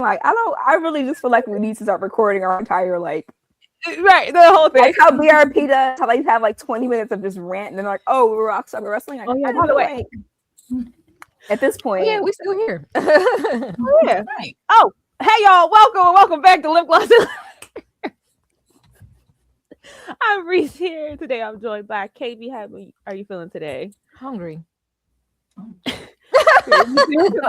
Like, I really just feel like we need to start recording our entire, like, right, the whole thing. Like how BRP does, how they have like 20 minutes of just rant and then like, oh, we're rock star wrestling. Oh yeah, by the way. At this point, yeah, we still here. Oh, yeah. Right. Oh, hey y'all, welcome back to Lipgloss. I'm Reese here. Today I'm joined by KB. How are you feeling today? Hungry.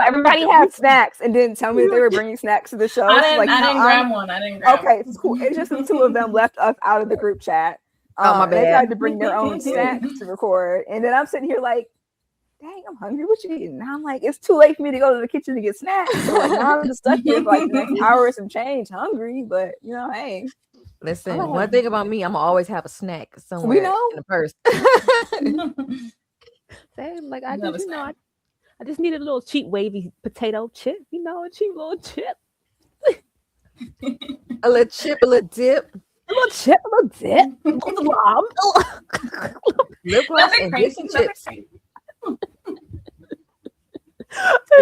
Everybody had snacks and didn't tell me that they were bringing snacks to the show. I didn't grab one. Okay, it's cool. It's just the two of them left us out of the group chat. My bad. They had to bring their own snacks to record, and then I'm sitting here like, dang, I'm hungry. What you eating? Now I'm like, it's too late for me to go to the kitchen to get snacks. So like now I'm just stuck here for like the next hour or some change, hungry. But you know, hey. Listen, one thing about me, I'm gonna always have a snack somewhere We know. in the purse. Same, like I just needed a little cheap wavy potato chip, a cheap little chip. A little chip, a little dip. A little chip, a little dip. Lipgloss and dipping chips.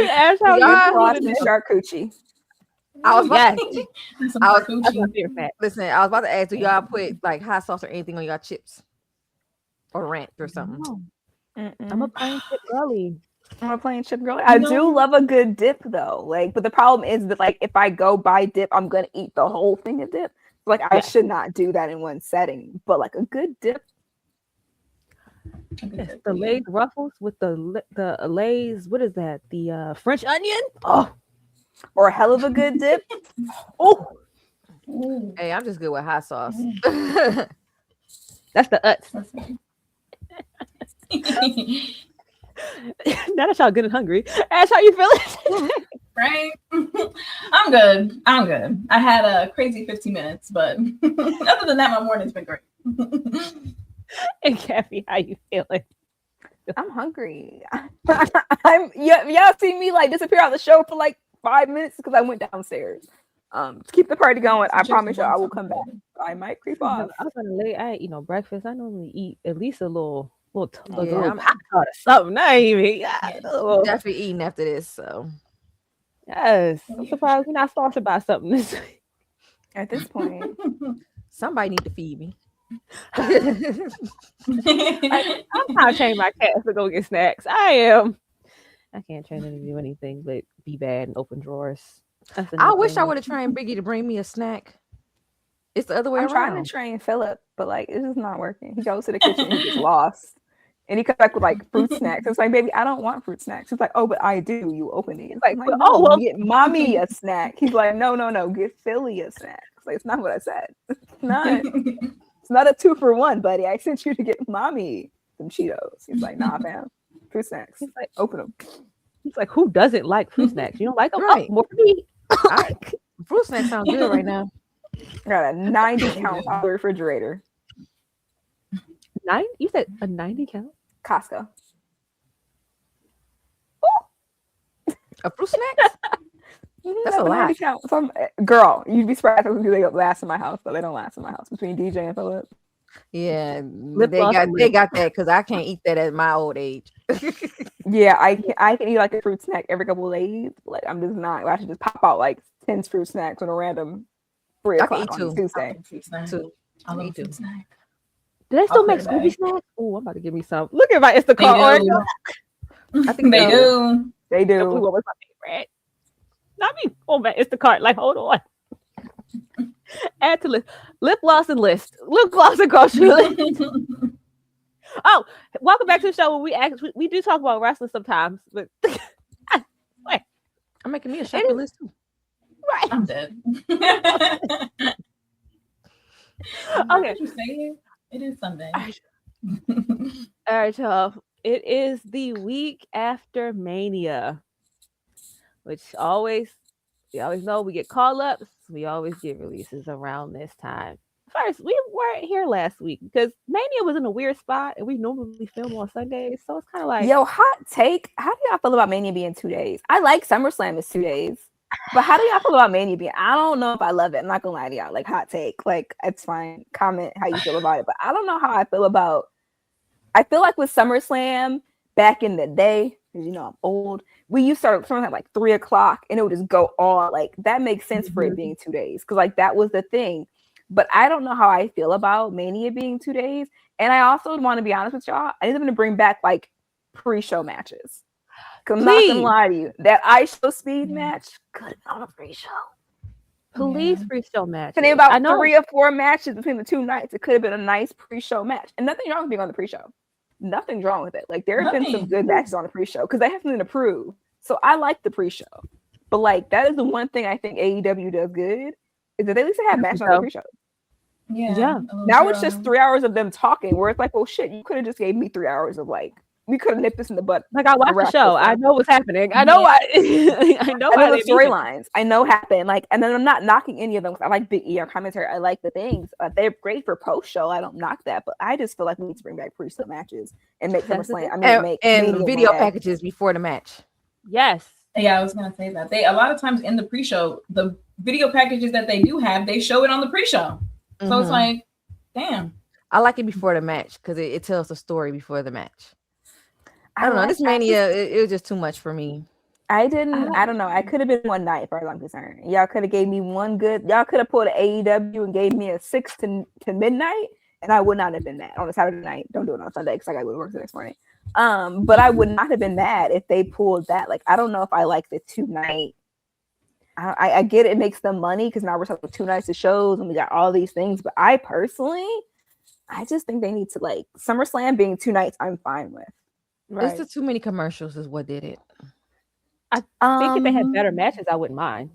Ash, how you watching charcuterie? I was about to ask, do y'all put like hot sauce or anything on y'all chips? Or ranch or something? I'm a plain chip girly. I do love a good dip though. Like, but the problem is that like if I go buy dip, I'm gonna eat the whole thing of dip. Like I should not do that in one setting. But like a good dip. Yes, the Lay's ruffles with the Lay's, what is that? The French onion? Oh, or a hell of a good dip. Oh, hey, I'm just good with hot sauce. That's the uts. Now that y'all good and hungry, Ash, how you feeling? Right? I'm good. I had a crazy 15 minutes, but other than that, my morning's been great. And Kathy, how you feeling? I'm hungry. Y'all see me like disappear out the show for like 5 minutes because I went downstairs. To keep the party going, I promise you I will come back. I might creep off. I was gonna lay. I ain't eat no breakfast. I normally eat at least a little hot or something. I ain't even. Definitely eating after this. So yes, I'm surprised we're not sponsored by something this week. At this point, somebody need to feed me. I'm trying to train my cats to go get snacks. I can't train them to do anything but be bad and open drawers. I wish I would have trained Biggie to bring me a snack. It's the other way around. I'm trying to train Philip, but like it's just not working. He goes to the kitchen and he gets lost. And he comes back with like fruit snacks. It's like, baby, I don't want fruit snacks. He's like, oh, but I do. You open it. It's like, no, get mommy a snack. He's like, no, get Philly a snack. It's like, it's not what I said. It's not a 2-for-1, buddy. I sent you to get mommy some Cheetos. He's like, nah, fam. Fruit snacks. He's like, open them. He's like, who doesn't like fruit snacks? You don't like them? Right. Oh, more for me. Fruit snacks sound good right now. I got a 90 count out of the refrigerator. 9? You said a 90 count? Costco. A fruit snack? That's a lot. Girl, you'd be surprised because they last in my house, but they don't last in my house between DJ and Philip. Yeah, they got that because I can't eat that at my old age. Yeah, I can eat like a fruit snack every couple of days. Like I'm just not. I should just pop out like 10 fruit snacks on a random 3 o'clock on Tuesday. I love fruit snack. Do they still make Scooby snacks? Oh, I'm about to give me some. Look at my Instacart. I think they do. They do. The blue one was my favorite. Not me. Oh man, Instacart. Like, hold on. Add to list. Lip gloss and list. Lip gloss and grocery list. Oh, welcome back to the show where we do talk about wrestling sometimes, but I'm making me a shopping list too. Right. I'm dead. Okay. You say it is Sunday. All right, y'all. It is the week after Mania, which we always know we get call-ups. We always get releases around this time. First, we weren't here last week because Mania was in a weird spot, and we normally film on Sundays, so it's kind of like, yo, hot take. How do y'all feel about Mania being 2 days? I like SummerSlam is 2 days, but how do y'all feel about Mania being? I don't know if I love it. I'm not gonna lie to y'all. Like hot take, like it's fine. Comment how you feel about it, but I don't know how I feel about. I feel like with SummerSlam back in the day, because you know I'm old. We used to start something at like 3 o'clock, and it would just go on. Like that makes sense for it being 2 days, because like that was the thing. But I don't know how I feel about Mania being 2 days. And I also want to be honest with y'all. I need them to bring back like pre-show matches. Because I'm not gonna lie to you, that iShow Speed match could have been on a pre-show. Police pre-show match. And about 3 or 4 matches between the 2 nights. It could have been a nice pre-show match. And nothing wrong with being on the pre-show. Nothing's wrong with it. Like there have been some good matches on the pre-show because they have something to prove. So I like the pre-show. But like that is the one thing I think AEW does good, is that they at least have matches on the pre-show. Yeah. Now it's just 3 hours of them talking, where it's like, well, shit, you could have just gave me 3 hours of like, we could have nipped this in the butt. Like I watched the show. I know what's happening. I know why. I know the storylines. I know happen. Like, and then I'm not knocking any of them. I like Big E, our commentary. I like the things. They're great for post show. I don't knock that, but I just feel like we need to bring back pre-show matches and make SummerSlam. And video packages before the match. Yes. Yeah, I was gonna say that. They a lot of times in the pre-show, the video packages that they do have, they show it on the pre-show. So it's like, damn. I like it before the match because it tells the story before the match. I don't know. This Mania, it was just too much for me. I don't know. I could have been one night, as far as I'm concerned. Y'all could have gave me one good. Y'all could have pulled an AEW and gave me a 6 to midnight, and I would not have been mad on a Saturday night. Don't do it on Sunday because I got to go to work the next morning. But I would not have been mad if they pulled that. Like, I don't know if I like the 2 night. I get it makes them money because now we're talking 2 nights of shows and we got all these things. But I just think they need to, like, SummerSlam being 2 nights, I'm fine with. Right. It's just too many commercials is what did it. I think if they had better matches, I wouldn't mind.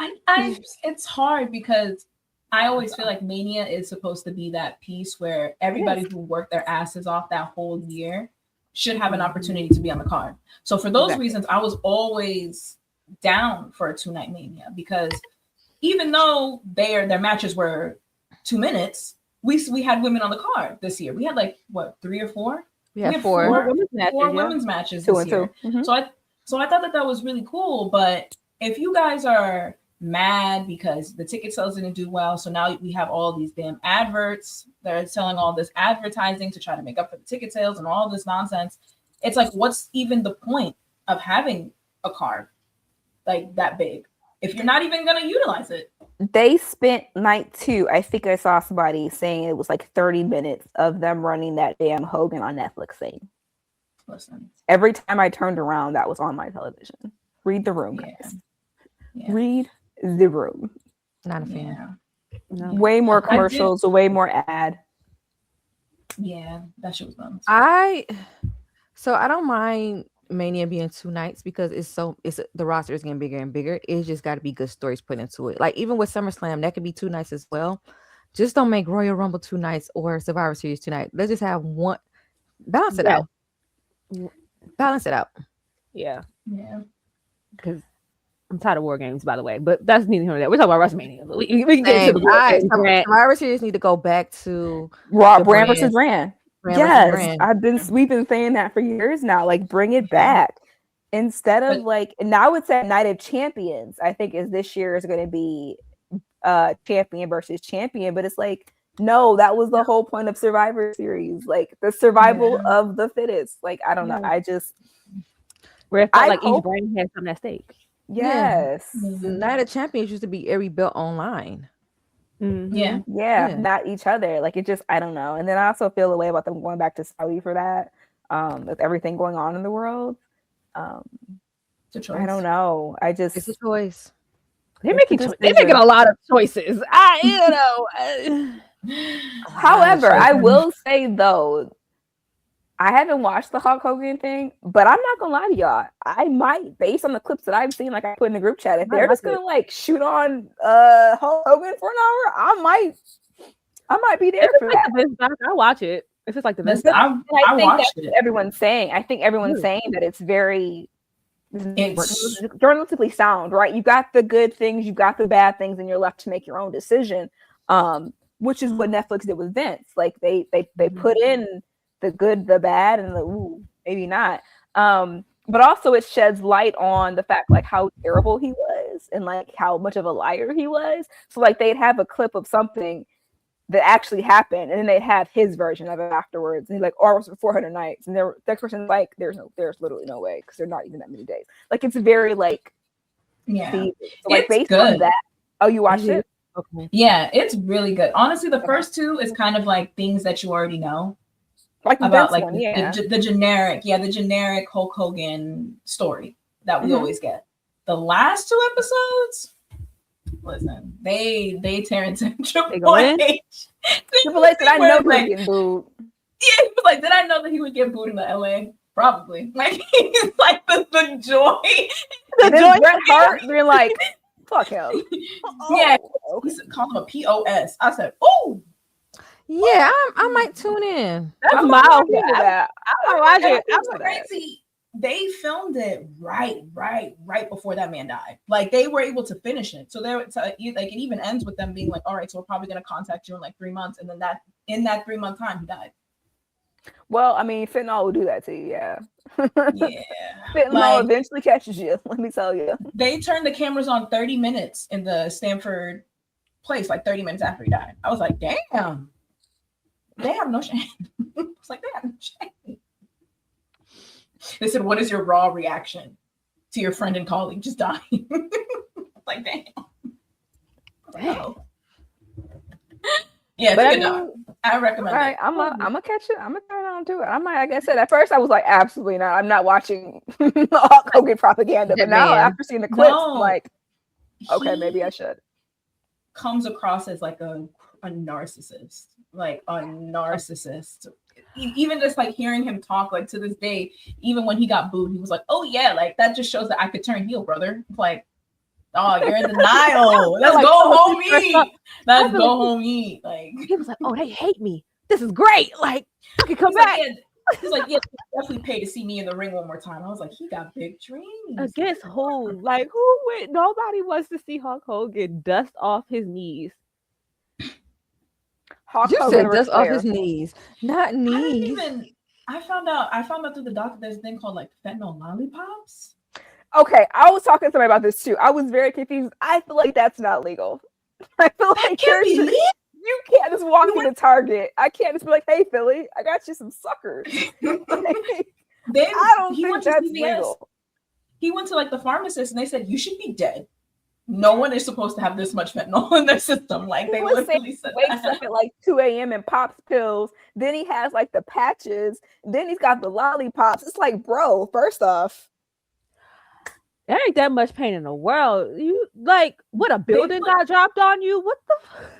It's hard because I always feel like Mania is supposed to be that piece where everybody who worked their asses off that whole year should have an opportunity to be on the card. So for those reasons, I was always down for a 2-night Mania, because even though their matches were 2 minutes, we had women on the card this year. We had like what, 3 or 4? We had 4 women's matches this year. Mm-hmm. So I thought that was really cool. But if you guys are mad because the ticket sales didn't do well, so now we have all these damn adverts. They're selling all this advertising to try to make up for the ticket sales and all this nonsense. It's like, what's even the point of having a card like that big if you're not even going to utilize it? They spent night 2. I think I saw somebody saying it was like 30 minutes of them running that damn Hogan on Netflix thing. Listen, every time I turned around, that was on my television. Read the room, guys. Yeah. Read the room. Not a fan. Yeah. No. Way more commercials, way more ad. Yeah, that shit was fun. I don't mind Mania being 2 nights because the roster is getting bigger and bigger. It's just got to be good stories put into it. Like even with SummerSlam, that could be 2 nights as well. Just don't make Royal Rumble 2 nights or Survivor Series 2 nights. Let's just have one. Balance it out. Balance it out. Yeah. Yeah. Because I'm tired of war games, by the way. But that's neither here nor there. We're talking about WrestleMania. We can get into the Survivor Series need to go back to Raw brand versus brand. Yes, we've been saying that for years now. Like, bring it back instead of like. Now it's at Night of Champions. I think this year is going to be champion versus champion, but it's like, no, that was the whole point of Survivor Series, like the survival of the fittest. Like, I don't know. I just where it felt like each brand had something at stake. Yes, Night of Champions used to be every belt online. Mm-hmm. Yeah, not each other. Like, it just, I don't know. And then I also feel the way about them going back to Saudi for that, with everything going on in the world. It's a choice. I don't know. It's a choice. They're making a lot of choices. However, I will say though, I haven't watched the Hulk Hogan thing, but I'm not gonna lie to y'all. I might, based on the clips that I've seen, like I put in the group chat, if they're just gonna like shoot on Hulk Hogan for an hour, I might be there for that. I'll watch it. It's just like the best. I think that's what everyone's saying. I think everyone's saying that it's very journalistically sound, right? You got the good things, you got the bad things, and you're left to make your own decision. Which is what Netflix did with Vince. Like they put in the good, the bad, and the maybe not. But also it sheds light on the fact like how terrible he was and like how much of a liar he was. So like they'd have a clip of something that actually happened, and then they have his version of it afterwards. And he's like, "Oh, it was for 400 nights," and the next person's like, "There's literally no way because they're not even that many days." Like it's very like, So, like it's based good. on that. Oh, you watched it? Okay. Yeah, it's really good. Honestly, the first two is kind of like things that you already know. Like About like one, the generic Hulk Hogan story that we always get. The last two episodes, listen, they tear into Triple H. Triple H said, "I know he would get booed." Yeah, he was like, "Did I know that he would get booed in the LA?" Probably. Like he's like the joy. The joy Bret Hart being like, "Fuck him." Yeah, he called him a POS. I said, "Oh." Yeah, I might tune in. That's mild. That. I'm watching. That's crazy. They filmed it right before that man died. Like they were able to finish it. So like it even ends with them being like, "All right, so we're probably gonna contact you in like 3 months," and then in that 3 month time, he died. Well, I mean, fentanyl will do that to you, yeah. Yeah. Fentanyl eventually catches you. Let me tell you. They turned the cameras on 30 minutes in the Stanford place, like 30 minutes after he died. I was like, damn. They have no shame. It's like they have no shame. They said, "What is your raw reaction to your friend and colleague just dying?" Like, damn. Oh. Yeah, but I recommend it. I'm gonna catch it. I'm gonna turn on to it. I might, like I said, at first I was like, absolutely not. I'm not watching Hulk Hogan propaganda. But now after seeing the clips, I'm like, okay, maybe I should. Comes across as like a narcissist. Like a narcissist. Even just like hearing him talk, like to this day, even when he got booed, he was like, "Oh yeah, like that just shows that I could turn heel, brother." It's like, oh, you're in denial. Let's go home eat. Let's go home eat. Like he was like, "Oh, they hate me. This is great. Like I can come back." He's like, "Yeah, definitely pay to see me in the ring one more time." I was like, he got big dreams. Against who? Like who would? Nobody wants to see Hulk Hogan dust off his knees. You said dust off his knees, not knees. I found out through the doctor there's a thing called like fentanyl lollipops. Okay, I was talking to somebody about this too. I was very confused. I feel like that's not legal. I feel like you can't just walk into Target. I can't just be like, "Hey, Philly, I got you some suckers." I don't think that's legal. He went to like the pharmacist and they said, "You should be dead. No one is supposed to have this much fentanyl in their system." Like they literally said wakes up at like 2 a.m. and pops pills. Then he has like the patches. Then he's got the lollipops. It's like, bro, first off, there ain't that much pain in the world. You like what a building got dropped on you? What the fuck?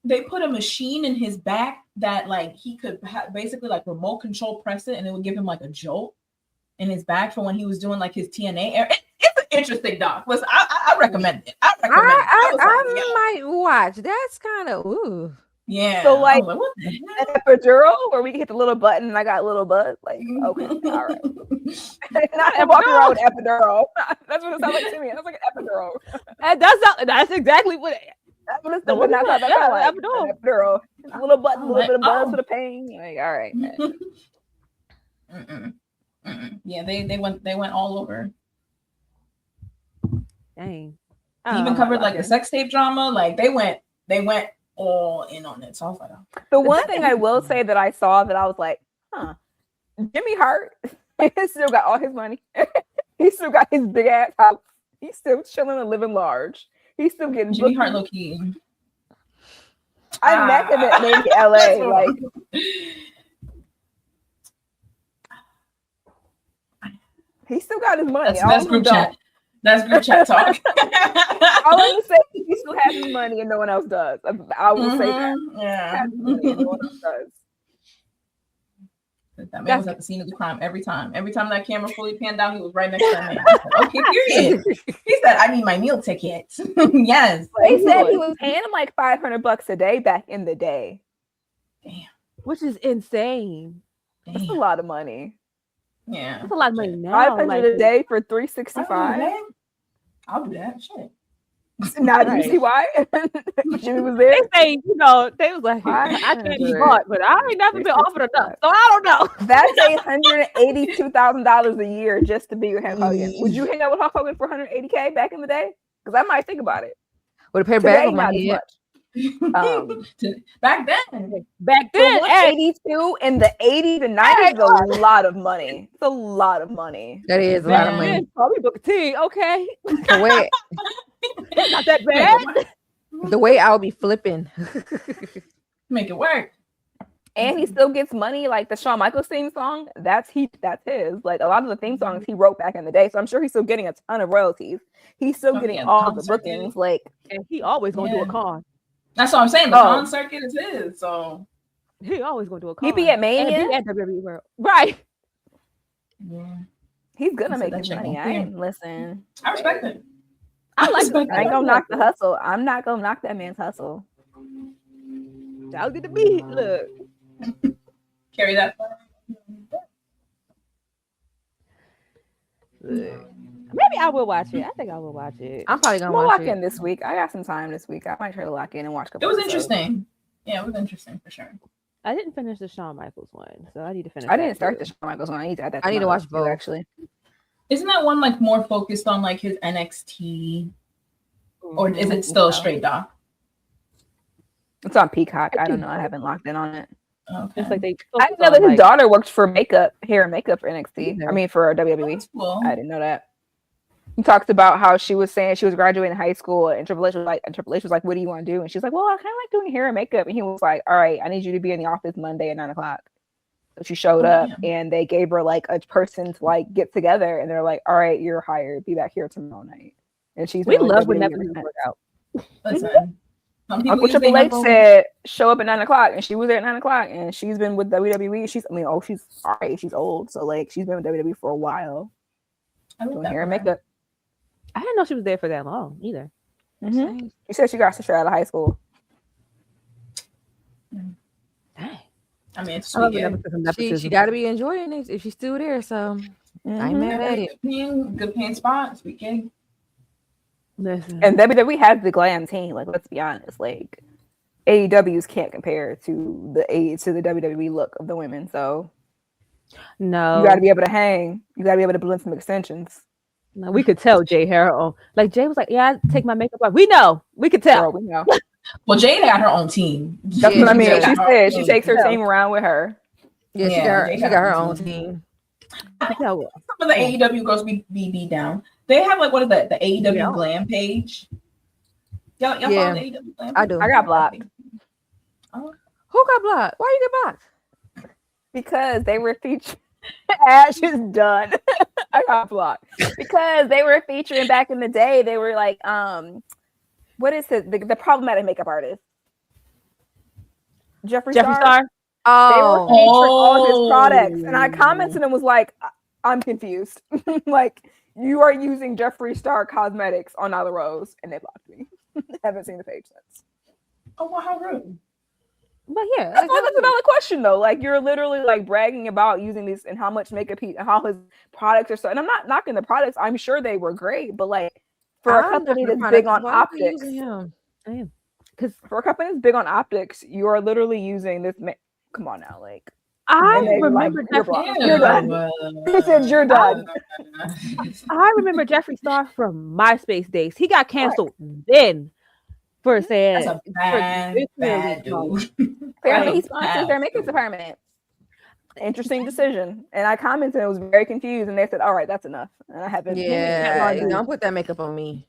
They put a machine in his back that like he could basically like remote control press it and it would give him like a jolt in his back for when he was doing like his TNA. It's an interesting doc. Listen, I recommend it. I might watch. That's kind of ooh. Yeah. So like an epidural where we hit the little button and I got a little buzz. Like, okay, all right. Not walking around with epidural. That's what it sounds like to me. It sounds like an epidural. That's exactly what it that's what it's doing. That's like epidural. A little button, a little bit of buzz for the pain. Like, all right. Yeah, they went all over. Dang. Even covered like a sex tape drama. Like they went all in on it. So I was like, the one thing I will say that I saw that I was like, Jimmy Hart, he still got all his money. He still got his big ass house. He's still chilling and living large. He's still getting Jimmy Hart low key. I met him at maybe LA. Like he still got his money. That's group chat. That's group chat talk. I want to say he still has his money and no one else does. I will say that. Yeah. No one else does. That man was at the scene of the crime every time. Every time that camera fully panned out, he was right next to that man. Said, okay, period. He said, "I need my meal ticket." Yes. They said he was paying him like $500 a day back in the day. Damn. Which is insane. That's a lot of money. Yeah. That's a lot of money now. 500 a day for 365. I'll do that. Shit. Now, do you see why? Jimmy was there. They say, they was like, I can't be bought, but I ain't never been offered enough, so I don't know. That's $182,000 a year just to be with Hulk Hogan. Would you hang out with Hulk Hogan for $180K back in the day? Because I might think about it. Would it pay back on my head? Back then, For 182 in the 80s and 90s is a lot of money. It's a lot of money. That is a lot of money. Probably Booker T. Okay, The way, not that bad. the way I'll be flipping. Make it work. And he still gets money. Like the Shawn Michaels theme song, that's his. Like a lot of the theme songs he wrote back in the day. So I'm sure he's still getting a ton of royalties. He's still getting all the bookings. Like, and he always gonna do a con. That's what I'm saying. The con circuit is his. So he always gonna do a con. He be at Mania. And be at WWE World. Right. Yeah. He's gonna make his money. Listen. I respect it. I ain't gonna knock the hustle. I'm not gonna knock that man's hustle. That'll get the beat. Look. Carry that. Maybe I will watch it. I think I will watch it. I'm probably gonna lock it in this week. I got some time this week. I might try to lock in and watch a couple. It was interesting. Yeah, it was interesting for sure. I didn't finish the Shawn Michaels one, so I need to finish. I didn't start the Shawn Michaels one. I need to add that. I need to watch both actually. Isn't that one like more focused on like his NXT, or is it still a straight doc? It's on Peacock. I don't know. I haven't locked in on it. Okay. It's like I didn't know that his daughter worked for hair and makeup for NXT. I mean, for WWE. Cool. I didn't know that. He talked about how she was saying she was graduating high school, and Triple H was like, "What do you want to do?" And she's like, "Well, I kind of like doing hair and makeup." And he was like, "All right, I need you to be in the office Monday at 9:00." So she showed up, and they gave her like a person to like get together, and they're like, "All right, you're hired. Be back here tomorrow night." And we love when that work out. Listen, Uncle Triple H said, "Show up at 9:00," and she was there at 9:00, and she's been with WWE. She's all right. She's old, so like she's been with WWE for a while. Doing hair and makeup. I didn't know she was there for that long either. Mm-hmm. She said she got straight out of high school. Dang. I mean, it's she got to be enjoying it if she's still there. So I ain't mad at it. Good paying spot. Sweet gig. Listen. And WWE has the glam team. Like, let's be honest. Like, AEW's can't compare to the WWE look of the women. So no, you got to be able to hang. You got to be able to blend some extensions. No, we could tell Jay Harrell. Like Jay was like, "Yeah, I take my makeup off." We know. We could tell. Girl, we know. Well, Jade had her own team. That's what I mean. She said she takes her team around with her. Yeah, she got her own team. Some of the AEW girls be down. They have like what is that? The AEW Glam page. Y'all follow the AEW Glam? I do. I got blocked. Oh. Who got blocked? Why you get blocked? Because they were featured. Ash is done. I got blocked because they were featuring back in the day. They were like, what is it? The problematic makeup artist, Jeffree Star. They were featuring all his products, and I commented and was like, I'm confused. Like, you are using Jeffree Star cosmetics on Nyla Rose, and they blocked me. Haven't seen the page since. Oh, well, how rude. But yeah, that's a valid question though. Like, you're literally like bragging about using these and how much makeup and how his products are so. And I'm not knocking the products. I'm sure they were great, but like for a company that's big on optics, because for a company that's big on optics, you are literally using this. Come on now, like I remember you're done. He said you're done. I remember Jeffree Star from MySpace days. He got canceled then. For saying that's a bad dude. Apparently he sponsors their makeup department. Interesting decision. And I commented and was very confused, and they said, "All right, that's enough." And I haven't. Yeah, don't put that makeup on me.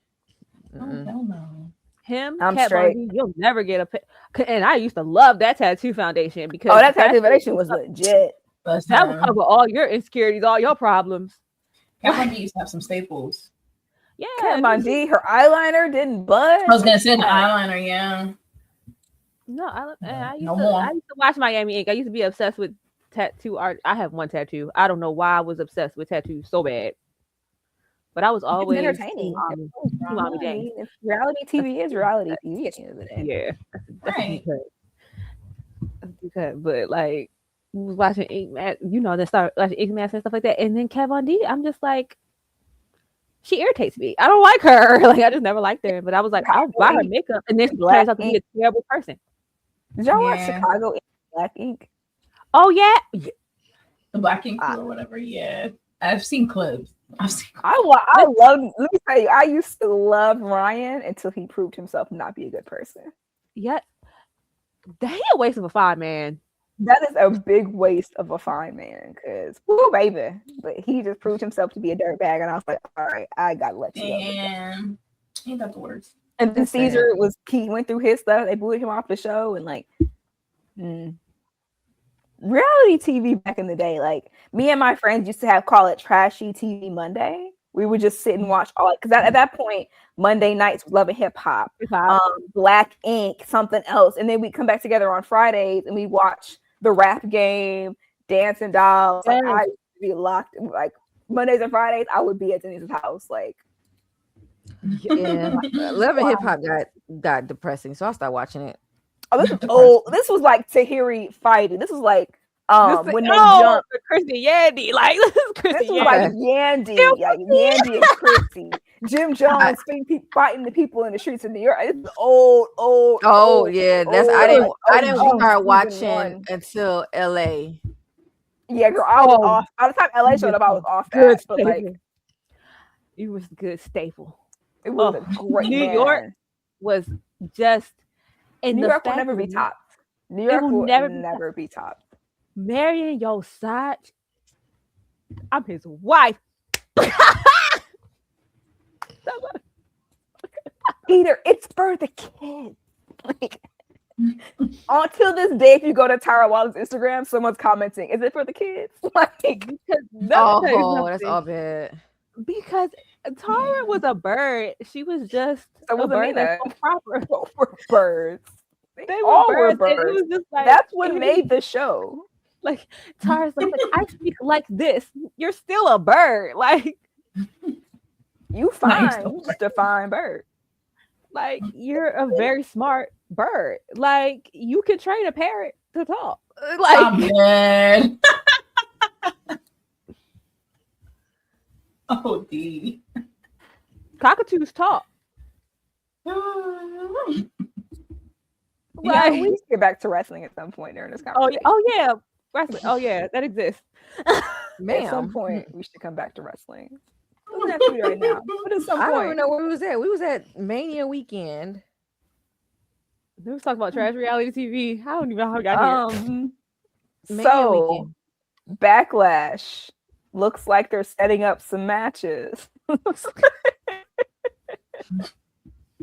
Oh, hell no. Him, I'm Kat straight. Von D, you'll never get a. And I used to love that tattoo foundation because that tattoo foundation was legit. That would cover all your insecurities, all your problems. Kat Von D used to have some staples. Yeah, Kat Von D, her eyeliner didn't budge. I was gonna say the eyeliner, yeah. No, I used to watch Miami Ink. I used to be obsessed with tattoo art. I have one tattoo. I don't know why I was obsessed with tattoos so bad, but I was always entertaining. Reality TV is reality TV at the end of the day. Yeah, right. Because, but like, was watching Ink Mask, they start watching Ink Mask and stuff like that, and then Kat Von D, I'm just like. She irritates me. I don't like her. Like, I just never liked her. But I was like, I'll buy her makeup, and then she turns out to be a terrible person. Did y'all watch Chicago Black Ink? Oh yeah, the Black Ink or whatever. Yeah, I've seen clips. I love. Let me tell you, I used to love Ryan until he proved himself not be a good person. Yeah, he a waste of a fine man. That is a big waste of a fine man, because whoo baby, but he just proved himself to be a dirtbag, and I was like, all right, I gotta let you go. Damn, ain't that the worst? And then That's sad. Caesar he went through his stuff. They booted him off the show, and like, reality TV back in the day, like me and my friends used to call it Trashy TV Monday. We would just sit and watch all because at that point Monday nights was Love and Hip Hop, Black Ink, something else, and then we come back together on Fridays and we watch the Rap Game, Dancing Dolls. Like I used to be locked like Mondays and Fridays. I would be at Denise's house, like. Yeah, Love and Hip Hop got depressing, so I started watching it. Oh, this was old. This was like Tahiri fighting. This was like when they jumped Chrissy Yandy, like this was like Yandy, like Yandy and Chrissy. Jim Jones fighting the people in the streets of New York. It's old. Yeah, that's I didn't start watching until LA. Yeah, girl, I was off. By the time LA showed up, I was off that. But like, it was a good staple. It was a great. New York was just. New York will never be topped. New York will never be topped. Marrying your side. I'm his wife. Either it's for the kids. Like, until this day, if you go to Tyra Waller's Instagram, someone's commenting, "Is it for the kids?" Like, that's all bad. Because Tara was a bird. She was just a bird. That's so proper. We're birds. They all were birds. It was just like, that's what made the show. Like Tara's like, I speak like this. You're still a bird. Like you fine, just a fine bird. Like you're a very smart bird. Like you can train a parrot to talk. Like I'm dead. Oh, D. Cockatoos talk. Yeah, we need to get back to wrestling at some point during this conversation. Oh yeah, wrestling. Oh yeah, that exists. At some point, we should come back to wrestling. We don't have to do right now, but at some point, I don't even know where we was at. We was at Mania weekend. We was talking about trash reality TV. I don't even know how we got here. So Backlash looks like they're setting up some matches.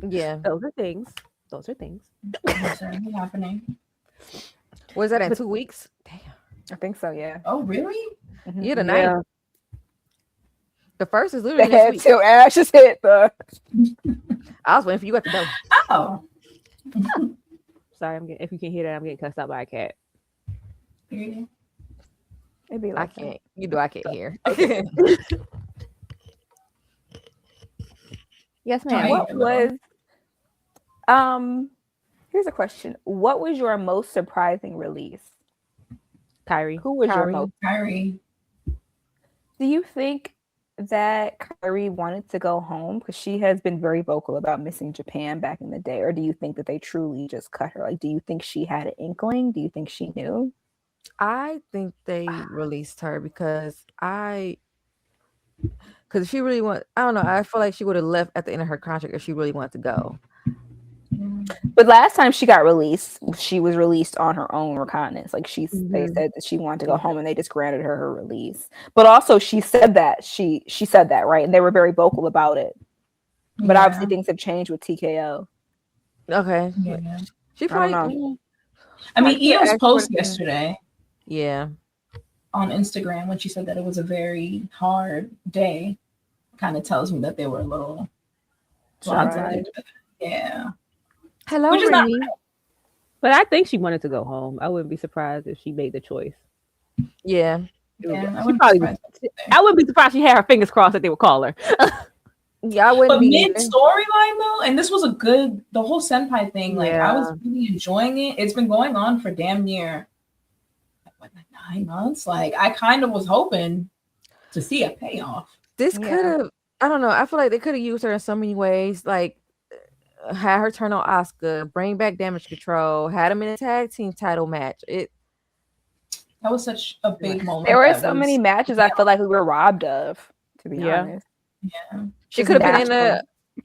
Yeah, those are things. What's happening? Was that in 2 weeks? Damn, I think so. Yeah. Oh, really? Mm-hmm. Yeah, the night. The first is literally the head next week. till ashes hit the. I was waiting for you at the door. Oh. Sorry, if you can hear that, I'm getting cussed out by a cat. It'd be like I can't. You know I can't hear. Okay. Yes, ma'am. What was here's a question. What was your most surprising release? Kyrie. Who was your most Kyrie? Do you think that Kyrie wanted to go home because she has been very vocal about missing Japan back in the day, or do you think that they truly just cut her? Like, do you think she had an inkling? Do you think she knew? I think they released her because if she really I don't know, I feel like she would have left at the end of her contract if she really wanted to go. But last time she got released, she was released on her own recognizance. Like they said that she wanted to go home, and they just granted her release. But also, she said that she said that, right, and they were very vocal about it. But obviously, things have changed with TKO. Okay, she probably. I mean, Io's post yesterday. Yeah. On Instagram, when she said that it was a very hard day, kind of tells me that they were a little blindsided. Yeah. Hello, Remy. But I think she wanted to go home. I wouldn't be surprised if she made the choice. Yeah. I wouldn't be surprised she had her fingers crossed that they would call her. Yeah, I wouldn't. But mid storyline though, and this was the whole senpai thing. Like I was really enjoying it. It's been going on for damn near 9 months. Like I kind of was hoping to see a payoff. This could have. I don't know. I feel like they could have used her in so many ways. Like had her turn on Asuka, bring back Damage Control, had him in a tag team title match. That was such a big moment. There were so many matches I feel like we were robbed of, to be honest. Yeah. She could have been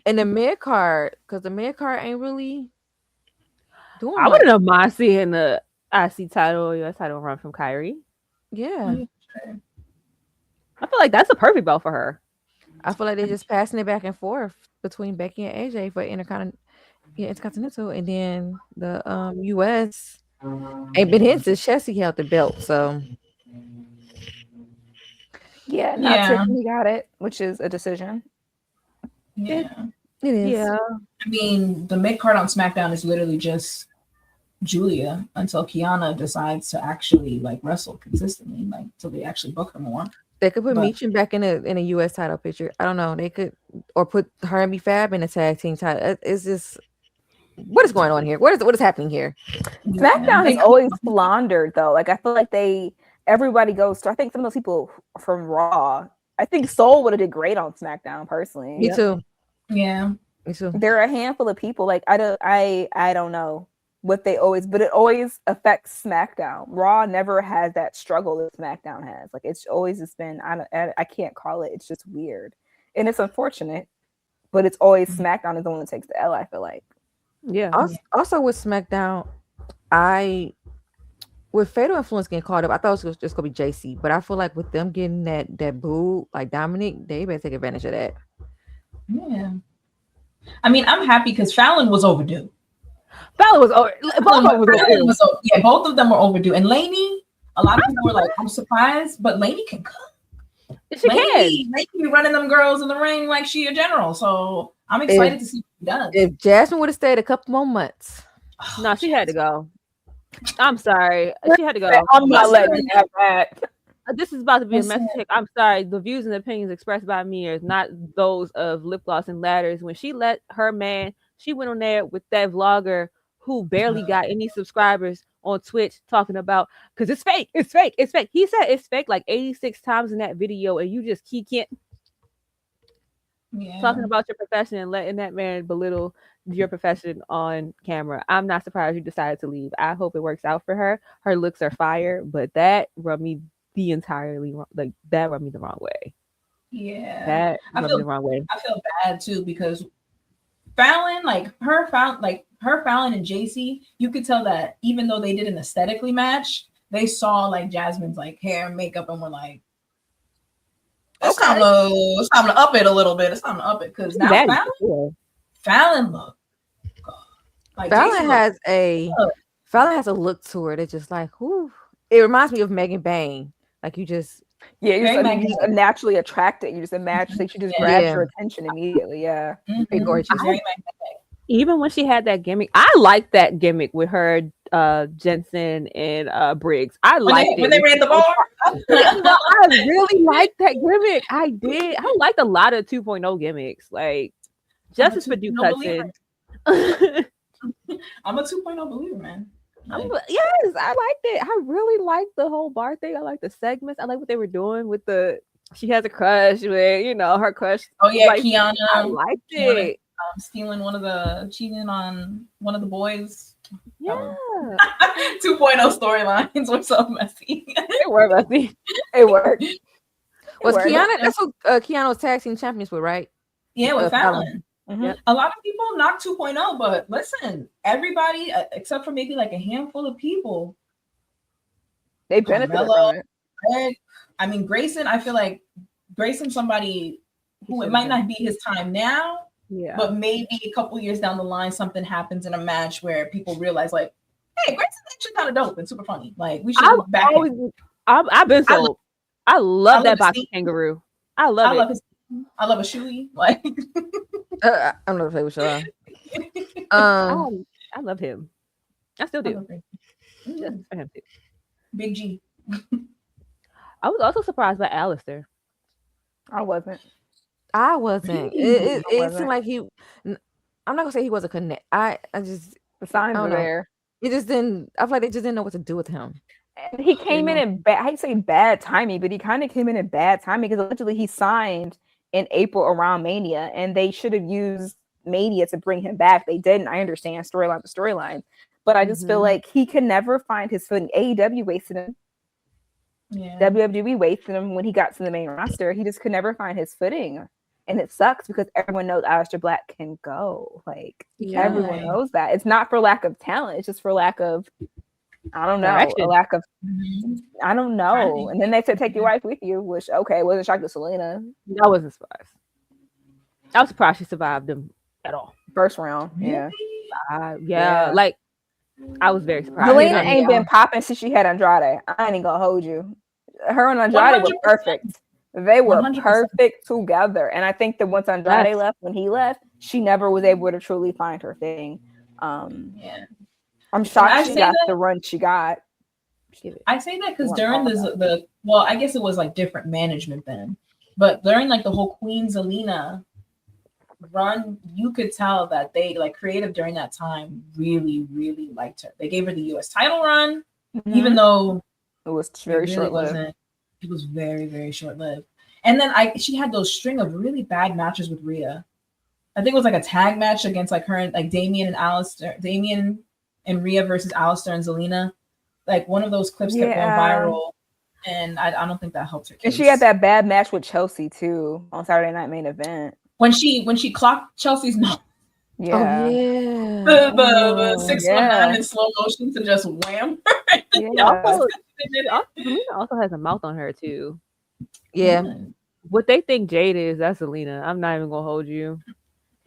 in the mid card because the mid card ain't really. I wouldn't have mind seeing the IC title or US title run from Kyrie. Yeah. I feel like that's a perfect belt for her. I feel like they're just passing it back and forth between Becky and AJ for Intercontinental, and then the US ain't been hit since Chelsea held the belt. So yeah, Tiffany got it, which is a decision. Yeah, it is. Yeah, I mean, the mid card on SmackDown is literally just Julia until Kiana decides to actually like wrestle consistently, like until they actually book her more. They could put Meechin back in a US title picture. I don't know. They could, or put her and B-Fab in a tag team title. It's just, what is going on here? What is happening here? SmackDown has always floundered though. Like I feel like everybody goes to. I think some of those people from Raw. I think Soul would have did great on SmackDown personally. Me too. Yeah, me too. There are a handful of people. Like I don't know what they always, but it always affects SmackDown. Raw never has that struggle that SmackDown has. Like it's always just been, I can't call it. It's just weird. And it's unfortunate, but it's always SmackDown is the one that takes the L, I feel like. Yeah. Also with SmackDown, with Fatal Influence getting called up, I thought it was just going to be JC, but I feel like with them getting that boo, like Dominic, they better take advantage of that. Yeah. I mean, I'm happy because Fallon was overdue. Both of them were overdue. And Lainey, a lot of people were like, I'm surprised, but Lainey can cook. Lainey be running them girls in the ring like she a general. So I'm excited to see what she does. If Jasmine would have stayed a couple more months. No, she had to go. I'm sorry. She had to go. I'm not letting you have that. This is about to be a message. I'm sorry. The views and opinions expressed by me are not those of Lipgloss and Ladders. When she let her man, she went on there with that vlogger who barely got any subscribers on Twitch talking about, because it's fake. He said it's fake like 86 times in that video, and you just can't talking about your profession and letting that man belittle your profession on camera. I'm not surprised you decided to leave. I hope it works out for her. Her looks are fire, but that rubbed me that rubbed me the wrong way. Yeah, that rubbed me the wrong way. I feel bad too because Fallon, her Fallon and JC, you could tell that even though they did an aesthetically match, they saw like Jasmine's like hair and makeup and were like, it's time to up it a little bit. It's time to up it because now Fallon look like Fallon has a look to her that's just like, whoo. It reminds me of Megan Bain. Like you just you just naturally attracted. You just imagine she just grabs your attention immediately. Yeah. Even when she had that gimmick, I liked that gimmick with her, Jensen and Briggs. I liked it when they ran the bar. I really liked that gimmick. I did. I liked a lot of 2.0 gimmicks, like Justice for Duke Hudson. I'm a 2.0 believer, man. Yes, I liked it. I really liked the whole bar thing. I liked the segments. I like what they were doing with she has a crush with, her crush. Oh yeah, like, Kiana. I liked it. Cheating on one of the boys. Yeah. 2.0 storylines were so messy. They were messy. It worked. Was Kiana? That's what Kiana was tag team champions with, right? Yeah, with Fallon. Mm-hmm. A lot of people knock 2.0, but listen, everybody except for maybe like a handful of people, they benefited from it. I mean, Grayson, I feel like Grayson's somebody who it might not be his time now, but maybe a couple years down the line, something happens in a match where people realize, like, hey, Grayson's actually kind of dope and super funny. Like, we should look back. I've been sold. I love that boxing kangaroo. I love it. I love a shoey. Like, I'm not play with y'all. I love him. I still do. Big G. I was also surprised by Alistair. I wasn't. It seemed like he. I'm not gonna say he wasn't connect. I just the signs were there. It just didn't. I feel like they just didn't know what to do with him. And he came in bad. I'd say bad timing, but he kind of came in bad timing because allegedly he signed in April around Mania, and they should have used Mania to bring him back. They didn't. I understand storyline, but I just feel like he can never find his footing. AEW wasted him. Yeah. WWE wasted him when he got to the main roster. He just could never find his footing. And it sucks because everyone knows Aleister Black can go. Like everyone Right. knows that. It's not for lack of talent. It's just for lack of, I don't know, Direction. a lack of, Mhm. I don't know. And then they said take your wife with you, which okay, wasn't shocked to Selena. I wasn't surprised. I was surprised she survived them at all. First round. Yeah. Really? Yeah, like I was very surprised. Selena ain't been popping since she had Andrade. I ain't gonna hold you. Her and Andrade were 100%. perfect. They were 100%. perfect together. And I think that once Andrade left, when he left, she never was able to truly find her thing. Yeah. I'm shocked I she say got that- the run she got. I say that because One during call the well, I guess it was like different management then, but during like the whole Queen Zelina run, you could tell that they like creative during that time really, really liked her. They gave her the US title run, even though it was it very really short lived. wasn't. It was very, very short lived. And then she had those string of really bad matches with Rhea. I think it was like a tag match against like her and like Damien and Rhea versus Aleister and Zelina. Like one of those clips kept going viral, and I don't think that helped her case. And she had that bad match with Chelsea too on Saturday Night Main Event. When she clocked Chelsea's nose. Yeah. Oh, yeah. The 619 in slow motion to just wham. Selena also has a mouth on her too. Yeah. What they think Jade is, that's Selena. I'm not even gonna hold you.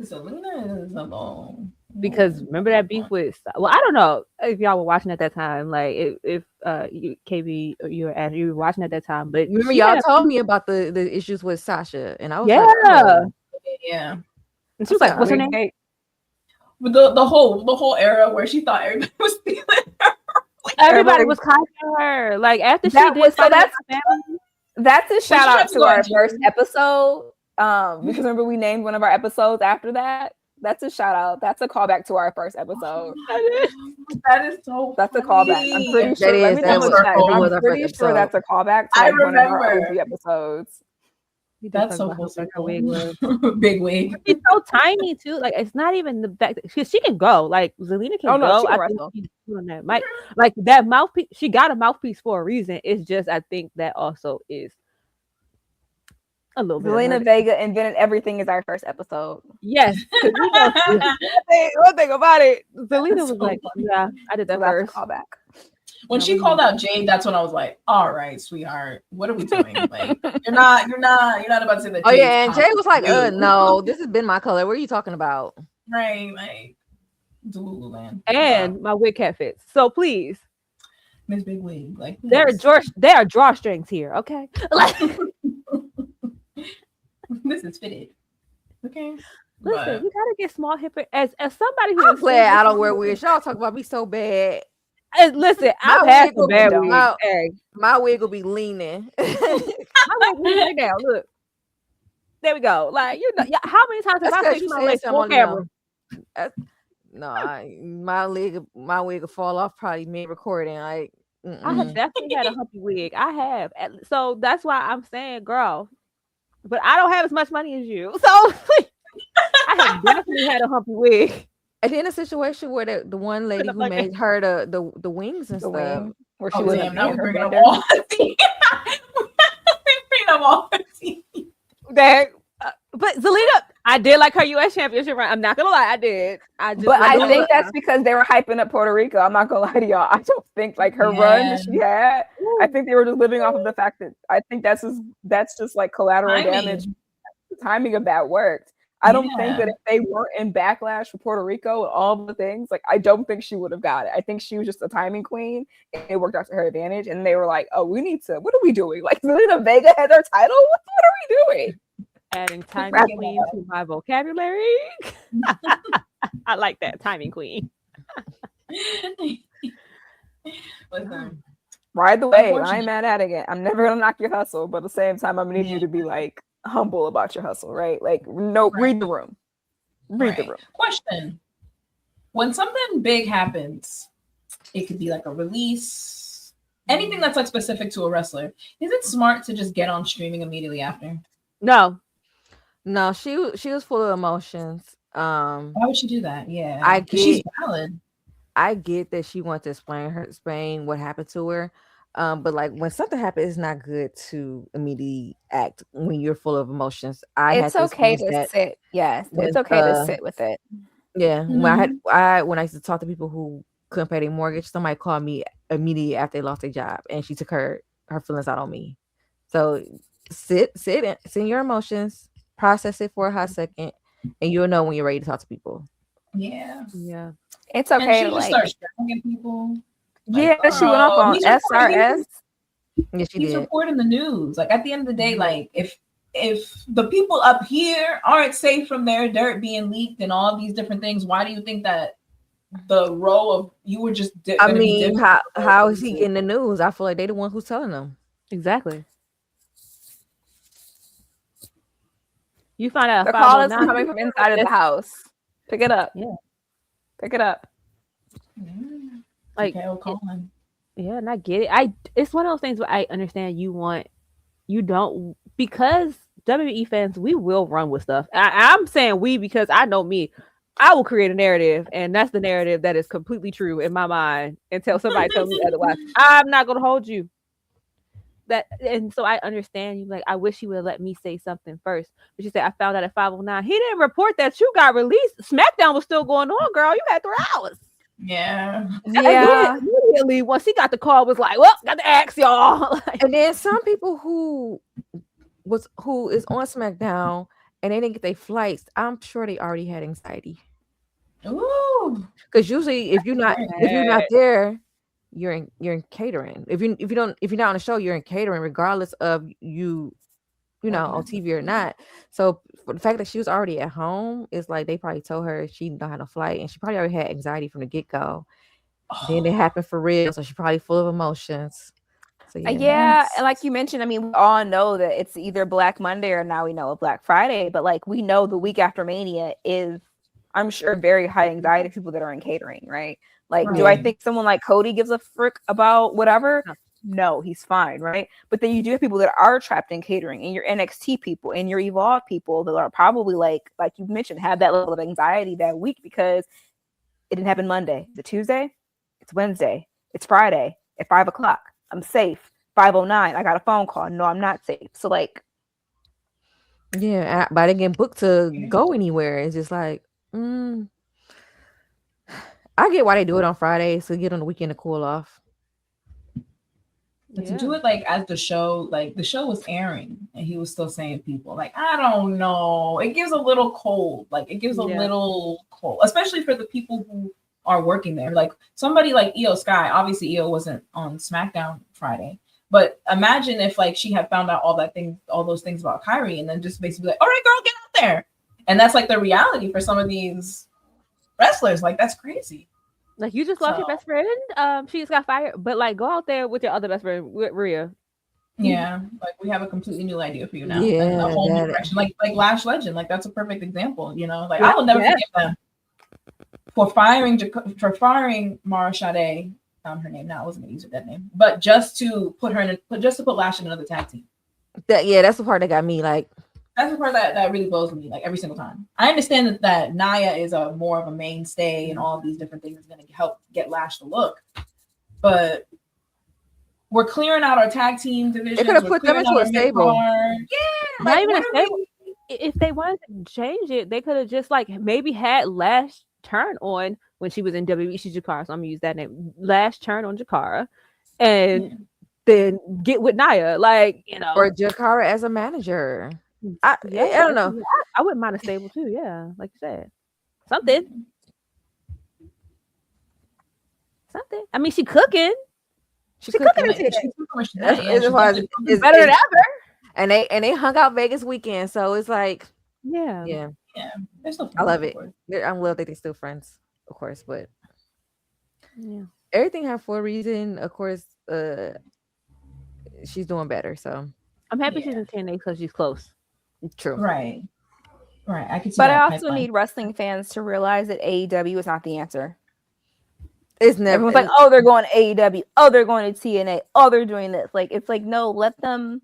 Selena is alone. Because remember that beef with, well, I don't know if y'all were watching at that time, like if you KB you were watching at that time, but remember y'all told me about the issues with Sasha, and I was like, yeah. And she was like, what's her name? The whole era where she thought everybody was stealing her. Like, everybody was copying her. Like after she did, so that's a shout out to our first episode. Because remember we named one of our episodes after that. That's a shout out. That's a callback to our first episode. That is so. That's a callback. I'm pretty sure. Let me double check. I'm pretty sure that's a callback to like one of our OG episodes. That's so cool. Her wig was big wig. She's so tiny too. Like it's not even the fact that she can go. Like Zelina can go. She can I think she's doing that. Like that mouthpiece. She got a mouthpiece for a reason. It's just I think that also is a little bit. Zelina Vega invented everything is our first episode. Yes. One thing about it, Zelina was like, yeah, I did that first. Callback. When she called out Jade, that's when I was like, all right, sweetheart, what are we doing? Like, you're not about to say that. Oh yeah, and Jade was like, no, this has been my color. What are you talking about? Right, like Lululemon. And my wig cat fits. So please. Miss Big Wig. Like there are drawstrings here, okay? Like this is fitted. Okay. Listen, you gotta get small hipper as somebody who I'm glad I don't wear wigs. Y'all talk about me so bad. And listen, I've had some bad wigs. My wig will be leaning. My wig right now. Look, there we go. Like how many times have I fixed my legs on camera? No, my wig will fall off probably mid recording. Like I have definitely had a humpy wig. I have, so that's why I'm saying, girl. But I don't have as much money as you, so I have definitely had a humpy wig. And then a situation where the one lady who made her the wings and stuff, where she was now we're bringing up all that. But Zelina, I did like her U.S. championship run. I'm not gonna lie, I did. I think that's because they were hyping up Puerto Rico. I'm not gonna lie to y'all. I don't think like her run that she had. I think they were just living off of the fact that I think that's just like collateral damage. The timing of that worked. I don't think that if they weren't in Backlash for Puerto Rico and all the things, like I don't think she would have got it. I think she was just a timing queen and it worked out to her advantage. And they were like, oh, we need to, what are we doing? Like Zelina Vega has her title? What are we doing? Adding timing queen to my vocabulary. I like that, timing queen. Listen, ride the wave. I ain't mad at it. I'm never gonna knock your hustle, but at the same time, I'm gonna need you to be like humble about your hustle, right? Like, read the room. Read the room. Question: when something big happens, it could be like a release, anything that's like specific to a wrestler. Is it smart to just get on streaming immediately after? No, she was full of emotions. Why would she do that? Yeah, she's valid. I get that she wants to explain what happened to her. But like when something happens, it's not good to immediately act when you're full of emotions. I had It's to okay experience to that sit. Yes, it's when okay to sit with it. yeah, when Mhm. when I used to talk to people who couldn't pay their mortgage, somebody called me immediately after they lost their job, and she took her feelings out on me. So sit in your emotions, process it for a hot second, and you'll know when you're ready to talk to people. Yeah. Yeah. It's And okay she to just like. starts dragging people. Like, Yeah, she went off girl, on SRS. Yeah, she he's did. reporting the news. Like at the end of the day, like if the people up here aren't safe from their dirt being leaked and all these different things, why do you think that the role of you were just I going to be mean, different? how is he getting the news? I feel like they the one who's telling them. Exactly. You find out The call is 509. coming from inside of the house. Pick it up. Yeah. Pick it up. Like, okay, I'll call him. yeah, and I get it. It's one of those things where I understand you don't, because WWE fans, we will run with stuff. I'm saying we because I know me. I will create a narrative, and that's the narrative that is completely true in my mind until somebody tells me otherwise. I'm not gonna hold you. That, and so I understand you. Like, I wish you would have let me say something first. But you said I found out at 509. He didn't report that you got released. SmackDown was still going on, girl. You had 3 hours. Yeah. Yeah. Immediately once he got the call, was like, well, got to ask y'all. Like, And then some people who is on SmackDown and they didn't get their flights, I'm sure they already had anxiety. Ooh. Because usually if you're not there, you're in catering. If you're not on the show, you're in catering, regardless of you know, on TV or not. So for the fact that she was already at home, is like they probably told her she didn't have a flight, and she probably already had anxiety from the get-go. Then it happened for real, so she's probably full of emotions. So Yeah, and like you mentioned, I mean, we all know that it's either Black Monday or now we know a Black Friday, but like we know the week after Mania is, I'm sure, very high anxiety for people that are in catering, right? Like, do I think someone like Cody gives a frick about whatever? No, he's fine, right? But then you do have people that are trapped in catering, and your NXT people and your Evolve people that are probably like you mentioned, have that level of anxiety that week because it didn't happen Monday. It's a Tuesday, it's Wednesday, it's Friday at 5:00. I'm safe. 5:09. I got a phone call. No, I'm not safe. So like, yeah, but I didn't get booked to go anywhere. It's just like, I get why they do it on Fridays to get on the weekend to cool off. But to do it like as the show was airing and he was still saying people, like, I don't know. It gives a little cold. Like it gives a little cold, especially for the people who are working there. Like somebody like Io Sky, obviously Io wasn't on SmackDown Friday. But imagine if like she had found out all those things about Kyrie and then just basically like, all right, girl, get out there. And that's like the reality for some of these wrestlers. Like that's crazy. Like you just lost your best friend. She just got fired. But like go out there with your other best friend, with Rhea. Yeah, like we have a completely new idea for you now. Yeah, and a whole new direction. Like Lash Legend. Like that's a perfect example, you know. Like I will never forget them for firing Mara Sade. Her name now. I wasn't gonna use her dead name, but just to put Lash in another tag team. That's the part that got me. Like that's the part that really blows me. Like every single time, I understand that Nia is a more of a mainstay and all of these different things is going to help get Lash to look, but we're clearing out our tag team division. They could have put them into a stable. Yeah, not even a stable. If they wanted to change it, they could have just like maybe had Lash turn on when she was in WWE. She's Jakara, so I'm gonna use that name. Lash turn on Jakara, and then get with Nia, like, you know, or Jakara as a manager. I don't know. I wouldn't mind a stable too. Yeah, like you said, something. I mean, she cooking. She's cooking. It's better than ever. And they hung out Vegas weekend, so it's like, yeah. They're still friends, I love it. I love that they're still friends, of course, but everything happened for a reason. Of course, she's doing better, so I'm happy she's in TNA because she's close. True. Right. I can see but I also need wrestling fans to realize that AEW is not the answer. It's never. Everyone's like, oh, they're going to AEW. Oh, they're going to TNA. Oh, they're doing this. Like, it's like, no, let them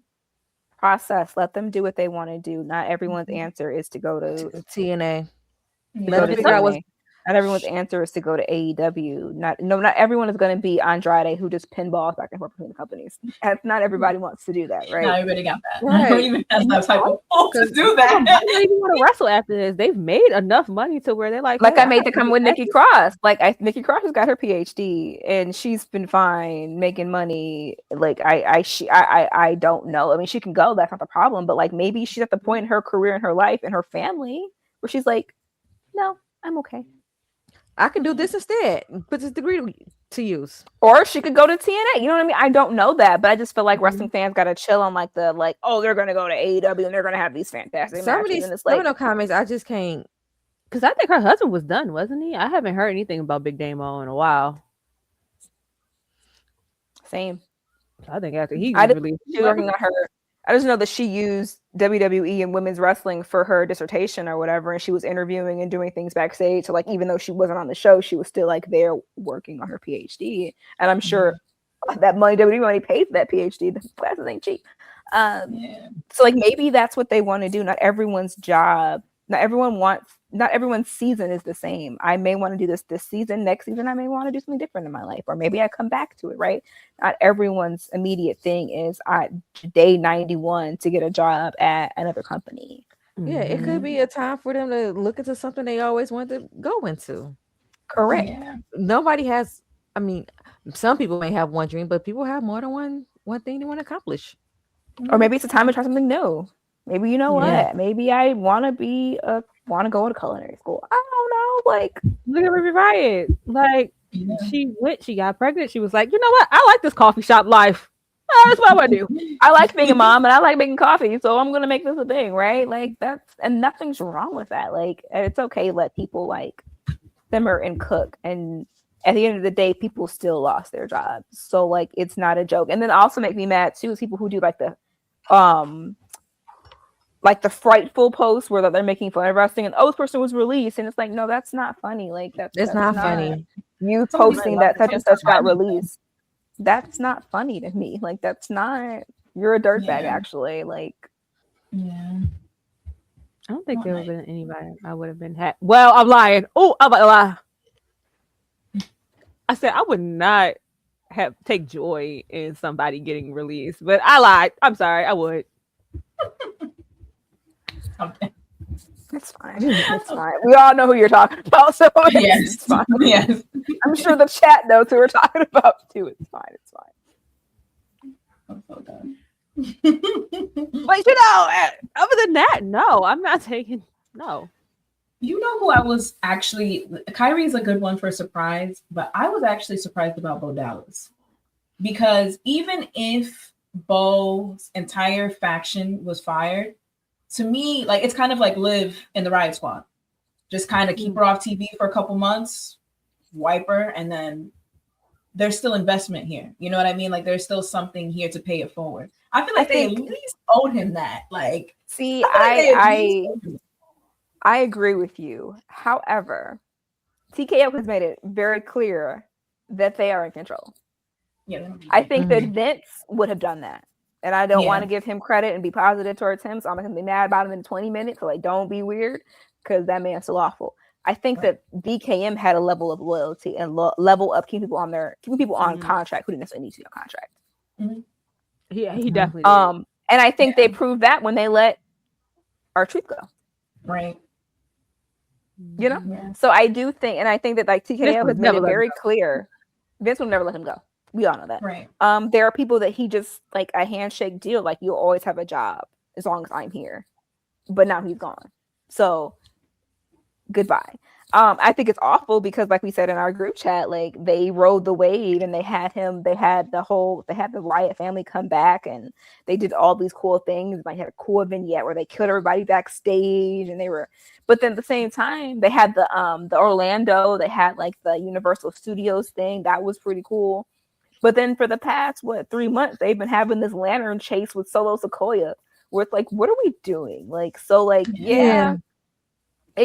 process. Let them do what they want to do. Not everyone's answer is to go to TNA. Not everyone's answer is to go to AEW. Not everyone is going to be Andrade who just pinballs back and forth between the companies. Not everybody wants to do that, right? Not everybody got that. Right. Not even has that type of pull to do that. They don't even want to wrestle after this. They've made enough money to where they're like, Like hey, I made to come with Nikki Cross. Like Nikki Cross has got her PhD and she's been fine making money. Like I don't know. I mean, she can go. That's not the problem. But like maybe she's at the point in her career and her life and her family where she's like, no, I'm okay. I can do this instead. Put this degree to use. Or she could go to TNA. You know what I mean? I don't know that, but I just feel like wrestling fans gotta chill on like the oh, they're gonna go to AEW and they're gonna have these fantastic Some of matches. these And it's like, some of the comments I just can't. because I think her husband was done, wasn't he? I haven't heard anything about Big Damo in a while. same. I think after he I was didn't released, she's working on her. I just know that she used WWE and women's wrestling for her dissertation or whatever, and she was interviewing and doing things backstage. So like, even though she wasn't on the show, she was still like there working on her PhD. And I'm sure that money WWE money paid for that PhD. The classes ain't cheap. So like maybe that's what they want to do. Not everyone's job. Not everyone's season is the same. I may want to do this season. Next season, I may want to do something different in my life, or maybe I come back to it. Right? Not everyone's immediate thing is day 91 to get a job at another company. Yeah, it could be a time for them to look into something they always wanted to go into. Correct. Yeah. Nobody has. I mean, some people may have one dream, but people have more than one thing they want to accomplish. Or maybe it's a time to try something new. Maybe you know what? Maybe I want to go to culinary school. I don't know. Like, look at Ruby Riot. Like she got pregnant. She was like, you know what? I like this coffee shop life. That's what I want to do. I like being a mom and I like making coffee, so I'm gonna make this a thing, right? Like and nothing's wrong with that. Like, it's okay to let people like simmer and cook, and at the end of the day, people still lost their jobs. So like, it's not a joke. And then also make me mad too is people who do like the frightful posts where they're making fun of wrestling and this person was released, and it's like, no, that's not funny. Like that's not funny. You posting that such and such got released. That's not funny to me. Like that's not. You're a dirtbag, actually. Like, yeah. I don't think there would have been anybody I would have been Well, I'm lying. Oh, I'm about to lie. I said I would not take joy in somebody getting released, but I lied. I'm sorry. I would. It's fine. It's fine. We all know who you're talking about, so it's fine. Yes. I'm sure the chat knows who we're talking about too. It's fine. It's fine. I'm so done. But other than that, no, I'm not taking no. You know who I was actually? Kyrie is a good one for a surprise, but I was actually surprised about Bo Dallas, because even if Bo's entire faction was fired, to me, like, it's kind of like Liv in the Riot Squad. Just kind of keep her off TV for a couple months, wipe her, and then there's still investment here. You know what I mean? Like, there's still something here to pay it forward. I feel like they at least owed him that. Like, see, I agree with you. However, TKO has made it very clear that they are in control. Yeah, I think that Vince would have done that. And I don't want to give him credit and be positive towards him. So I'm going to be mad about him in 20 minutes. So like, don't be weird, because that man's still awful. I think that BKM had a level of loyalty and level of keeping people on contract who didn't necessarily need to be on contract. Yeah, he definitely did. And I think they proved that when they let R-Truth go. Right. You know? Yeah. So I do think, and I think that like TKO has made it very clear. Vince will never let him go. We all know that. Right. There are people that he just, like, a handshake deal, like, you'll always have a job as long as I'm here. But now he's gone. So goodbye. I think it's awful because, like we said in our group chat, like, they rode the wave and they had the Riot family come back and they did all these cool things. Like, had a cool vignette where they killed everybody backstage, and but then at the same time they had the Orlando, they had like the Universal Studios thing that was pretty cool. But then for the past 3 months, they've been having this lantern chase with Solo Sequoia, where it's like, what are we doing? Like, so like, it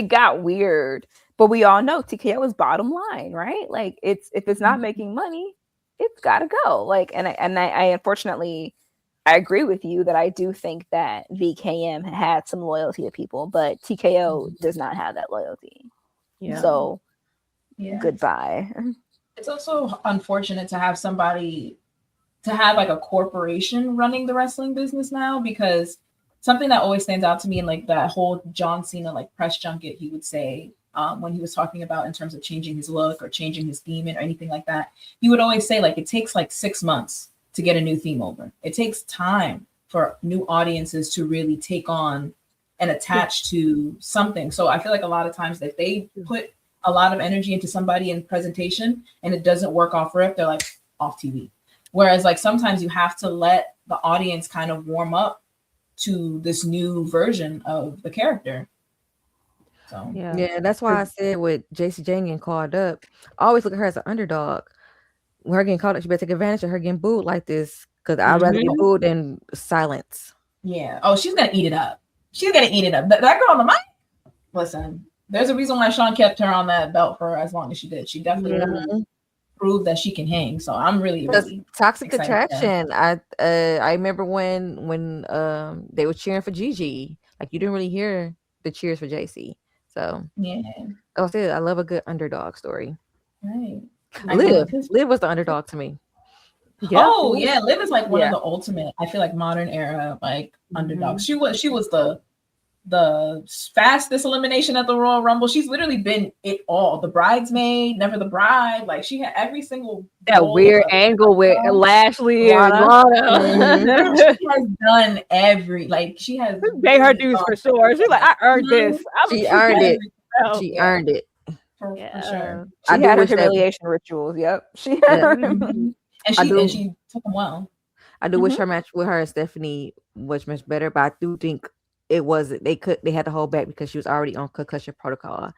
got weird. But we all know TKO is bottom line, right? Like, if it's not making money, it's gotta go. Like, and I unfortunately, I agree with you that I do think that VKM had some loyalty to people, but TKO does not have that loyalty. Yeah. So Goodbye. It's also unfortunate to have somebody to have like a corporation running the wrestling business now, because something that always stands out to me in like that whole John Cena like press junket, he would say when he was talking about in terms of changing his look or changing his theme or anything like that, he would always say like it takes like 6 months to get a new theme over. It takes time for new audiences to really take on and attach to something. So I feel like a lot of times that they put a lot of energy into somebody in presentation and it doesn't work off rip, they're like off TV. Whereas like sometimes you have to let the audience kind of warm up to this new version of the character. So yeah, that's why I said with JC Jane getting called up, I always look at her as an underdog. When her getting called up, she better take advantage of her getting booed like this, because I'd rather get booed than silence. Yeah. Oh, she's gonna eat it up. She's gonna eat it up. That girl on the mic. Listen, there's a reason why Sean kept her on that belt for as long as she did. She definitely proved that she can hang. So I'm really toxic attraction. I remember when they were cheering for Gigi. Like you didn't really hear the cheers for JC. So yeah. I love a good underdog story. Right. Liv was the underdog to me. Yeah. Oh yeah, Liv is like one of the ultimate, I feel like modern era like underdogs. She was the fastest elimination at the Royal Rumble. She's literally been it all. The bridesmaid, never the bride. Like she had every single weird angle with Lashley and Lana. She has done every she has paid her dues for sure. She's like, I earned this. She earned it. She earned it. For sure. She had her humiliation rituals. Yep. She had and she took them well. I do wish her match with her and Stephanie was much better, but I do think it wasn't. They had to hold back because she was already on concussion protocol.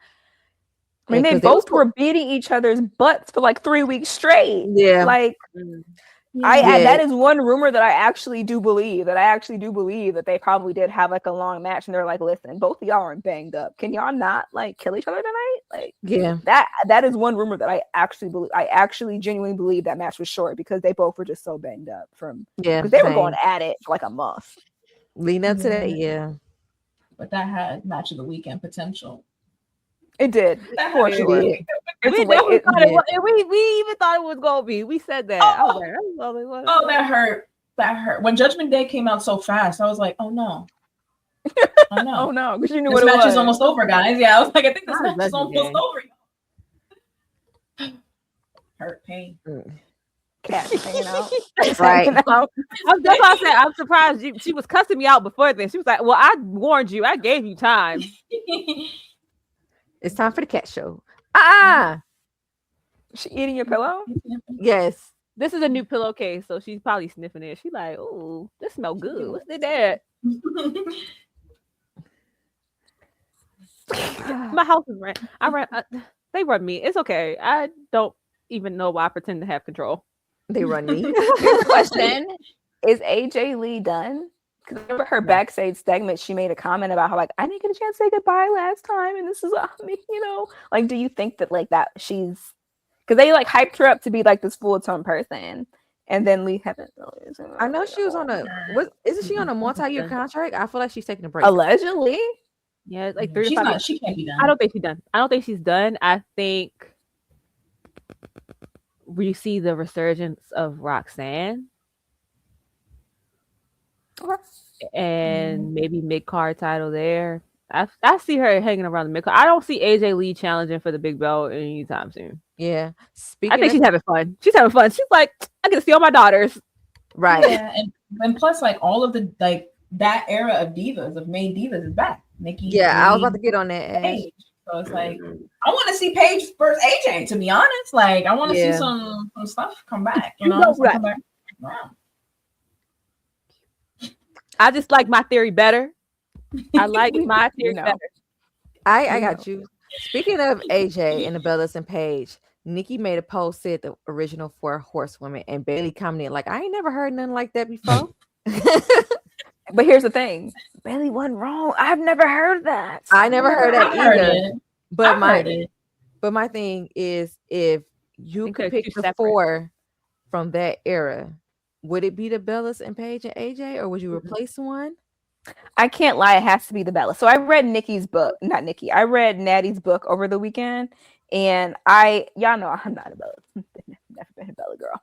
I mean, they both were beating each other's butts for like 3 weeks straight. Yeah, like that is one rumor that I actually do believe. That they probably did have like a long match, and they're like, "Listen, both of y'all are banged up. Can y'all not like kill each other tonight?" Like, that is one rumor that I actually believe. I actually genuinely believe that match was short because they both were just so banged up because they were going at it for like a month. Leading up to that, but that had match of the weekend potential. It did. For sure. We even thought it was gonna be. We said that. That hurt. That hurt. When Judgment Day came out so fast, I was like, oh no. Oh no. Oh no, because you knew this what it match was. is almost over, guys. Yeah, I was like, I think this match is almost over. Hurt, pain. Cat hanging out. Right. That's why I said I'm surprised she was cussing me out before this. She was like, well, I warned you. I gave you time. It's time for the cat show. She eating your pillow? Yes. This is a new pillowcase, so she's probably sniffing it. She's like, "Oh, this smells good. What's that?" My house is rent. They run me. It's okay. I don't even know why I pretend to have control. They run me. Here's the question: is AJ Lee done? Because remember her backstage segment, she made a comment about how like I didn't get a chance to say goodbye last time, and this is me, Like, do you think that like that she's because they like hyped her up to be like this full-time person, and then Lee haven't. I know she was on isn't she on a multi-year contract? I feel like she's taking a break. Allegedly, yeah, like 3 to 5 years. She can't be done. I don't think she's done. I don't think she's done. I think we see the resurgence of Roxanne. And maybe mid-card title there. I see her hanging around the mid-card. I don't see AJ Lee challenging for the big belt anytime soon. Yeah. I think she's having fun. She's like, I get to see all my daughters. Right. Yeah, and plus like all of the like that era of divas, of main divas is back. Nikki. Yeah, I was about to get on that. Paige. So it's like I want to see Paige versus AJ, to be honest. Like I want to see some stuff come back, Right. Come back. Wow. I just like my theory better. I like my theory better. I got you. Speaking of AJ and the Bellas and Paige, Nikki made a post said the original 4 horsewomen, and Bailey commented like, I ain't never heard nothing like that before. But here's the thing, Bailey wasn't wrong. I've never heard that. I never heard that either. But my thing is, if you could pick the 4 from that era, would it be the Bellas and Paige and AJ, or would you replace one? I can't lie, it has to be the Bella. So I read Nikki's book, not Nikki. I read Natty's book over the weekend, And y'all know I'm not a Bella, never been a Bella girl.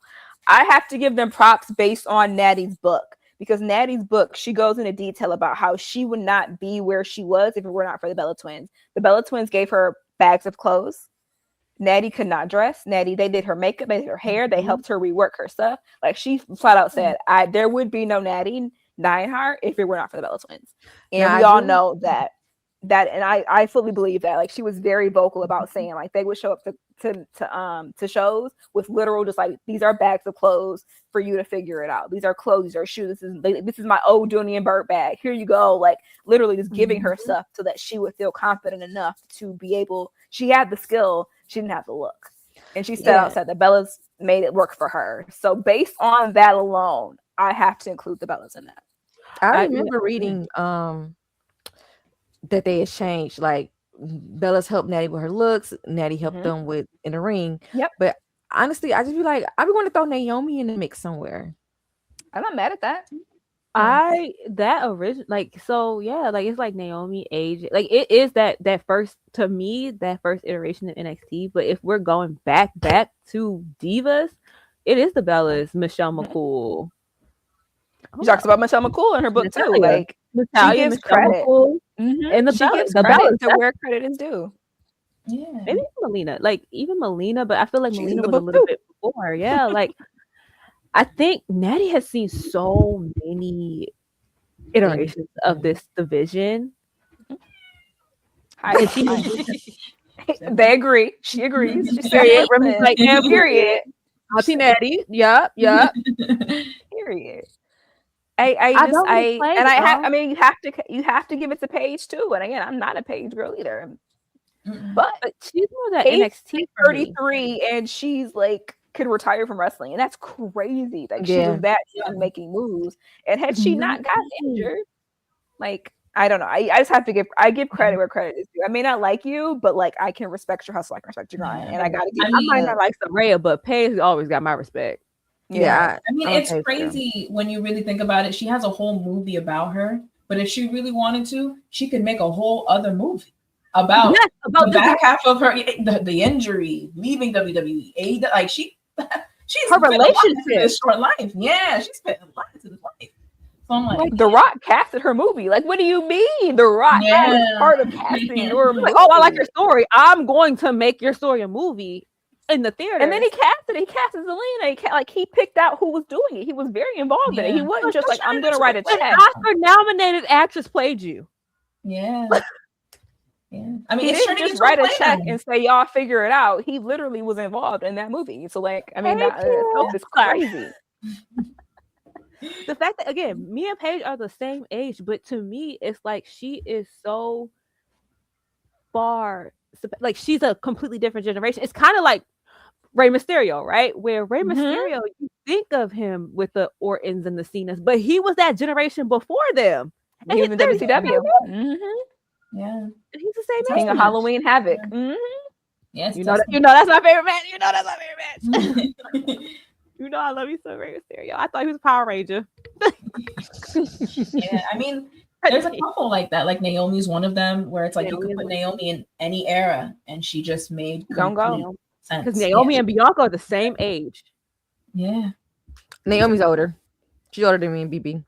I have to give them props based on Natty's book, because Natty's book, she goes into detail about how she would not be where she was if it were not for the Bella twins. The Bella twins gave her bags of clothes. Natty could not dress. Natty, they did her makeup, they did her hair, they helped her rework her stuff. Like, she flat out said, there would be no Natty Neidhart if it were not for the Bella twins. And we all know that, and I fully believe that. Like, she was very vocal about saying, like, they would show up to shows with literal, just like, these are bags of clothes for you to figure it out. These are clothes, these are shoes. This is my old Dooney and Burt bag. Here you go. Like, literally just giving her stuff so that she would feel confident enough to be able. She had the skill. She didn't have the look. And she said that Bella's made it work for her. So based on that alone, I have to include the Bellas in that. I remember reading that they exchanged, like, Bella's helped Natty with her looks, Natty helped them with in the ring. Yep. But honestly, I just be like, I be want to throw Naomi in the mix somewhere. I'm not mad at that. It's like Naomi age, like it is that first, to me, that first iteration of NXT. But if we're going back to divas, it is the Bellas. Michelle McCool. She talks about Michelle McCool in her book too. Like, Natalia, she gives credit, and she gives credit to where credit is due. Yeah, maybe Melina, like even Melina, but I feel like Melina was a little bit before. Yeah, like I think Natty has seen so many iterations of this division. They agree. She agrees. She said, Remy's like, yeah, period. Auntie Natty. Yup. Period. I mean, you have to give it to Paige too. And again, I'm not a Paige girl either. But she's more that Paige NXT 33, and she's like could retire from wrestling, and that's crazy. Like, she was that young making moves, and had she not gotten injured, like, I don't know. I just have to give credit where credit is due. I may not like you, but like, I can respect your hustle, I can respect your grind, and I gotta give. I might not like Saraya, but Paige always got my respect. Yeah, I mean, it's crazy when you really think about it. She has a whole movie about her, but if she really wanted to, she could make a whole other movie about the back half of her, the injury, leaving WWE. Like, she's her relationship, this short life. Yeah, she spent a lot into this life. So I'm like, The Rock casted her movie. Like, what do you mean? The Rock was part of casting her movie. Like, oh, I like your story. I'm going to make your story a movie in the theater. And then he casted Zelina. He picked out who was doing it. He was very involved in it. He wasn't just like, I'm gonna write a check. An Oscar-nominated actress played you. Yeah. Yeah. I mean, he didn't just write a check and say, y'all figure it out. He literally was involved in that movie. So, like, I mean, that itself is crazy. The fact that, again, me and Paige are the same age, but to me, it's like she is so far, like, she's a completely different generation. It's kind of like Rey Mysterio, right? Where Rey Mysterio, you think of him with the Ortons and the Cenas, but he was that generation before them. And he's in WCW. Yeah, he's the same King of Halloween Havoc. Yes, you know that's my favorite match. You know that's my favorite match. You know I love you so, Rey Mysterio. I thought he was a Power Ranger. Yeah, I mean, there's a couple like that. Like, Naomi's one of them, where it's like you could put Naomi in any era, and she just made go sense. Because Naomi and Bianca are the same age. Yeah, Naomi's older. She's older than me and BB.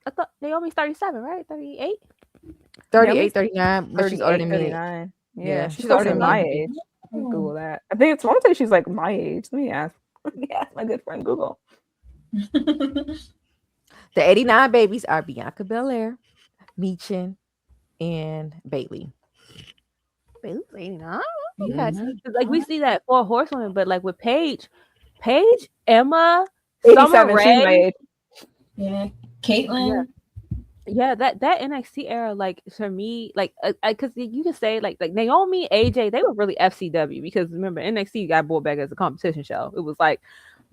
I thought Naomi's 37, right? 38. 38, 39, but she's older than me. 39. Yeah, she's older older than my age. Google that. I think I want to say she's like my age. Let me ask my good friend Google. The 89 babies are Bianca Belair, Michin, and Bailey. Bailey's 89. Like, we see that 4 horsewomen, but like with Paige, Emma, Summer Rae, yeah, Caitlyn. Yeah, that NXT era, like, for me, like, because you can say like Naomi, AJ, they were really FCW, because remember, NXT got brought back as a competition show. It was like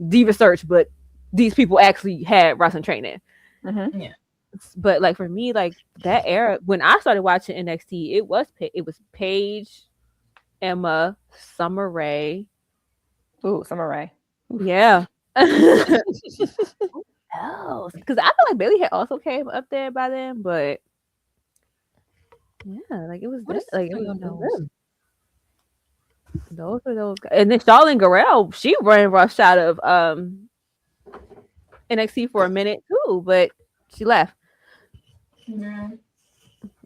Diva Search, but these people actually had wrestling training. Yeah, but like for me, like that era, when I started watching NXT, it was Paige, Emma, Summer Rae. Ooh, Summer Rae. Yeah. Else, because I feel like Bailey had also came up there by then, but yeah, like it was this, like it was them. Those are those guys. And then Charlene Garrell, she ran rushed out of NXT for a minute too, but she left. Yeah.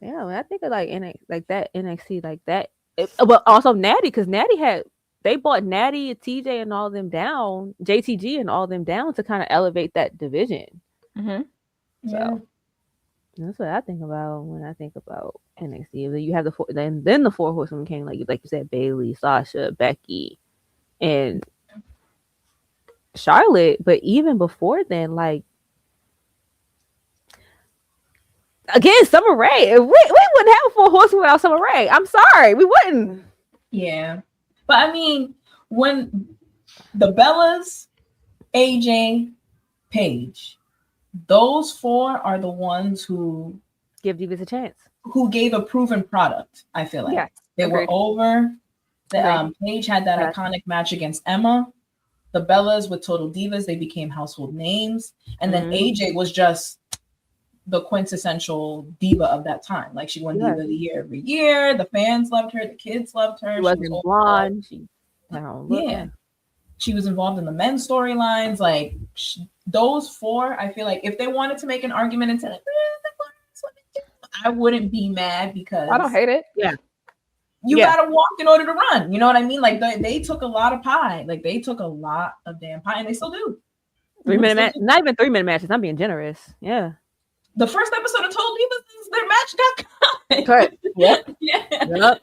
Yeah, when I think of like NXT like that. But also Natty, because they bought Natty, TJ, and all them down, JTG and all them down to kind of elevate that division. Mm-hmm. Yeah. So that's what I think about when I think about NXT. Then you have then the four horsemen came, like you said, Bailey, Sasha, Becky, and Charlotte. But even before then, like again, Summer Rae. We wouldn't have a four horsemen without Summer Rae. I'm sorry, we wouldn't. Yeah. But I mean, when the Bellas, AJ, Paige, those four are the ones who Give Divas a chance. Who gave a proven product, I feel like. Yes, they were over. Agreed. Paige had that iconic match against Emma. The Bellas with Total Divas, they became household names. And then AJ was just the quintessential diva of that time. Like she won Diva of the Year every year. The fans loved her. The kids loved her. She wasn't blonde. She had her own look. Yeah. She was involved in the men's storylines. Like those four, I feel like if they wanted to make an argument and say, like, I wouldn't be mad because I don't hate it. Yeah. You gotta walk in order to run. You know what I mean? Like they took a lot of pie. Like they took a lot of damn pie, and they still do. 3-minute match, not even 3-minute matches. I'm being generous. Yeah. The first episode of Total Divas is their match got cut. Yep. Yeah.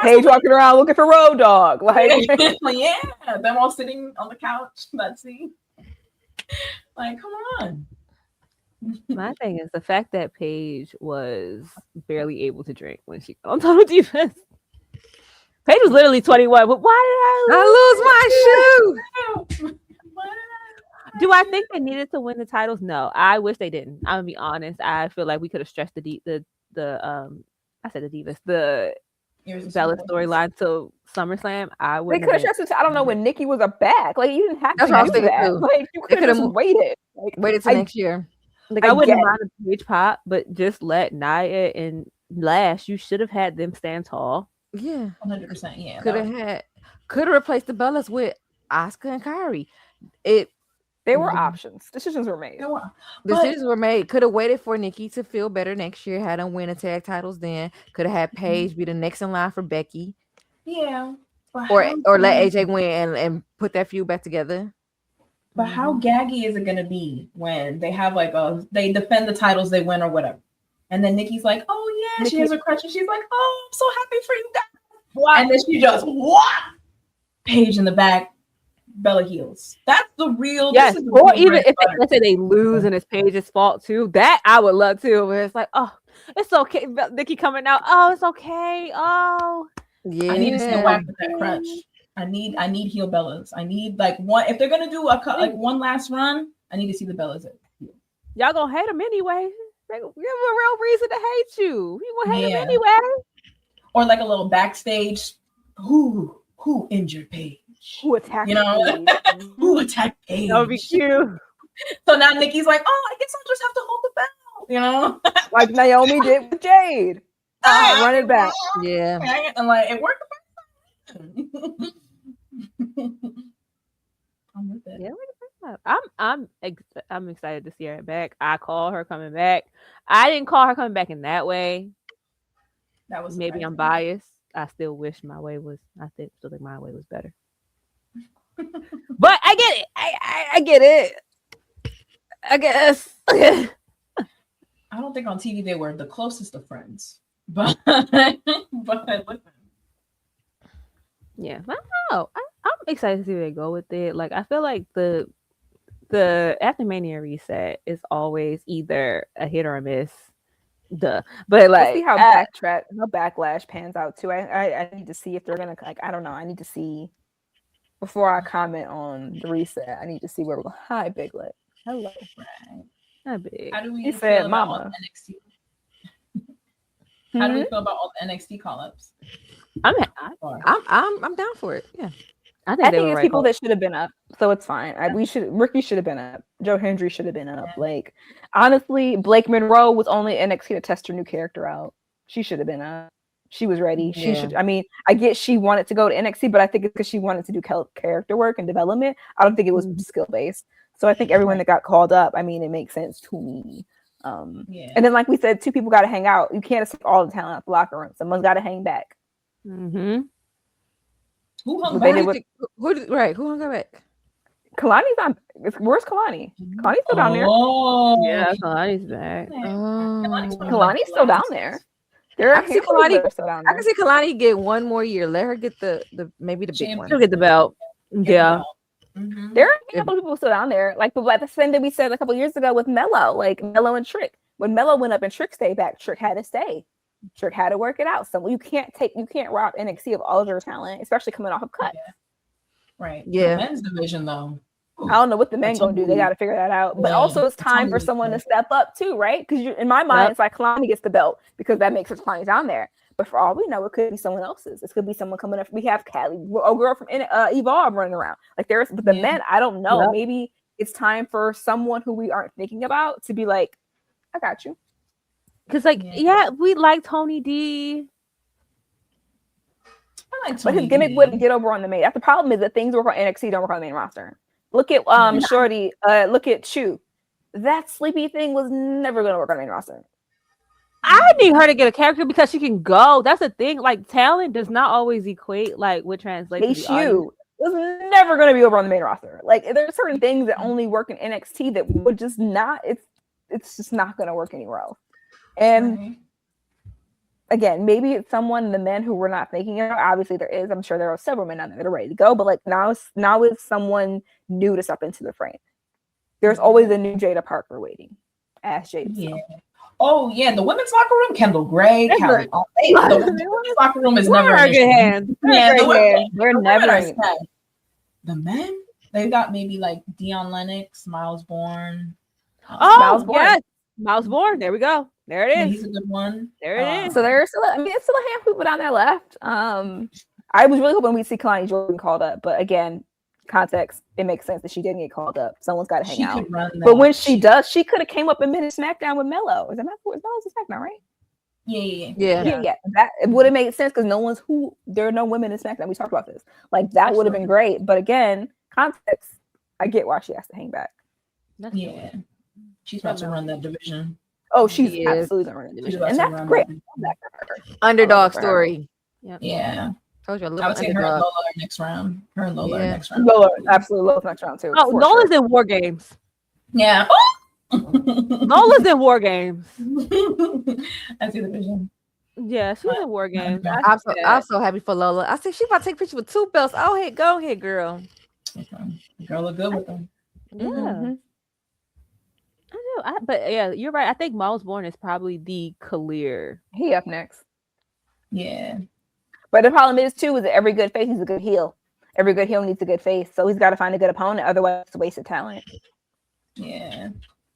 Paige walking around looking for Road Dogg. Like yeah, them all sitting on the couch. That scene. Like, come on. My thing is the fact that Paige was barely able to drink when she on Total Divas. Paige was literally 21, but why did I lose my shoe? Do I think they needed to win the titles? No, I wish they didn't. I'm gonna be honest. I feel like we could have stretched the I said the Divas, the Bella storyline to SummerSlam. I would. They could have stretched it. I don't know when Nikki was back. Like you didn't have to do that. Too. Like you could have just waited. Like, waited till next year. Like I wouldn't mind a Paige pop, but just let Nia and Lash. You should have had them stand tall. Yeah, 100%. Yeah, could have replaced the Bellas with Asuka and Kairi. They were options. Decisions were made. Decisions were made. Could have waited for Nikki to feel better next year. Had them win the tag titles then. Could have had Paige be the next in line for Becky. Yeah. Or let AJ win and put that feud back together. But how gaggy is it gonna be when they have like they defend the titles, they win or whatever, and then Nikki's like, oh yeah, she has her crutch, and she's like, oh, I'm so happy for you guys. What? And then she just Paige in the back, Bella heels. That's the real. Yes. Or even if let's say they lose and it's Paige's fault too, that I would love too. Where it's like, oh, it's okay. Nikki coming out. Oh, it's okay. Oh, yeah. I need to see a whack with that crutch. I need heel Bellas. I need like one. If they're gonna do one last run, I need to see the Bellas. Y'all gonna hate them anyway. Give them a real reason to hate you. You gonna hate them anyway. Or like a little backstage. Who injured Paige? Who attacked? You know, who attacked Paige? That would be cute. So now Nikki's like, oh, I guess I'll just have to hold the bell. You know, like Naomi did with Jade. Run it back. Yeah, and like it worked. I'm with it. Yeah, I'm excited to see her back. I call her coming back. I didn't call her coming back in that way. That was maybe I'm biased. I still wish my way was. I still think my way was better. But I get it. I get it. I guess. I don't think on TV they were the closest of friends, but yeah, I don't know. I'm excited to see where they go with it. Like I feel like the after Mania reset is always either a hit or a miss. But like we'll see how backlash pans out too. I need to see if they're gonna I don't know. I need to see before I comment on the reset. I need to see where we're going. Hi, Biglet. Hello. Right. Hi, Big. How do we feel said, about Mama. NXT? How do we feel about all the NXT call-ups? I'm down for it. Yeah. I think it's people that should have been up, so it's fine. Ricky should have been up. Joe Hendry should have been up. Yeah. Like honestly, Blake Monroe was only NXT to test her new character out. She should have been up. she was ready. She Yeah. should. I mean, I get she wanted to go to NXT, but I think it's because she wanted to do character work and development. I don't think it was skill based. So I think everyone that got called up, I mean, it makes sense to me. And then, like we said, two people got to hang out. You can't escape all the talent out the locker room. Someone's got to hang back. Who hung But back? Who hung back? Kalani's on. Where's Kalani? Kalani's still down there. Yeah, Kalani's back. Kalani's still down there. I can see Kalani get one more year. Let her get the maybe the big one. She'll get the belt. Yeah. There are a couple of people still down there. Like the same that we said a couple of years ago with Melo, like Melo and Trick. When Melo went up and Trick stayed back, Trick had to stay. Trick had to work it out. So you can't rob NXT of all of their talent, especially coming off of cuts. Right. Yeah. The men's division though. I don't know what the men gonna do. They got to figure that out. But also, it's time for someone to step up too, right? Because in my mind, it's like Kalani gets the belt because that makes sense. Kalani's down there. But for all we know, it could be someone else's. It could be someone coming up. We have Callie, a girl from Evolve running around. Like but the men, I don't know. Yep. Maybe it's time for someone who we aren't thinking about to be like, I got you. Because we like Tony D. But his gimmick wouldn't get over on the main. That's the problem, is that things work on NXT don't work on the main roster. Look at Shorty. Look at Chu. That sleepy thing was never going to work on the main roster. I need her to get a character because she can go. That's the thing. Like, talent does not always equate like what translates. Chu was never going to be over on the main roster. Like, there's certain things that only work in NXT that would just not. It's just not going to work anywhere else. And again, maybe it's someone, the men who we're not thinking of. Obviously, there is. I'm sure there are several men out there that are ready to go. But like now is someone new to step into the frame. There's always a new Jada Parker waiting. Ask Jada. Yeah. Oh yeah, the women's locker room. Kendall Gray, Callie. The women's locker room is never in good hands. Yeah, they're never in. The men, they've got maybe like Dion Lennox, Miles Bourne. Miles Bourne. There we go. There it is. He's a good one. There it is. So there's still, it's still a handful of people down there left. I was really hoping we'd see Kalani Jordan called up, but again, context, it makes sense that she didn't get called up. Someone's got to hang out. But when she does, she could have came up and been in SmackDown with Melo. Is Melo's a SmackDown, right? Yeah. That it would have made sense because there are no women in SmackDown. We talked about this. Like that would have been great. But again, context, I get why she has to hang back. She's about to run that division. Oh, she's absolutely gonna run the division, and that's great. Underdog story. Yeah. Told you I would say her and Lola are next round. Her and Lola are next round. Lola, absolutely Lola's next round too. Oh, Lola's in War Games. Yeah. Lola's in War Games. I see the vision. Yeah, she's in War Games. I'm so happy for Lola. I said she's about to take pictures with 2 belts. Oh, hey, go ahead, girl. Girl look good with them. Yeah. I know, but yeah, you're right. I think Miles Bourne is probably the clear. He up next. Yeah. But the problem is too is that every good face needs a good heel. Every good heel needs a good face. So he's got to find a good opponent. Otherwise, it's a waste of talent. Yeah.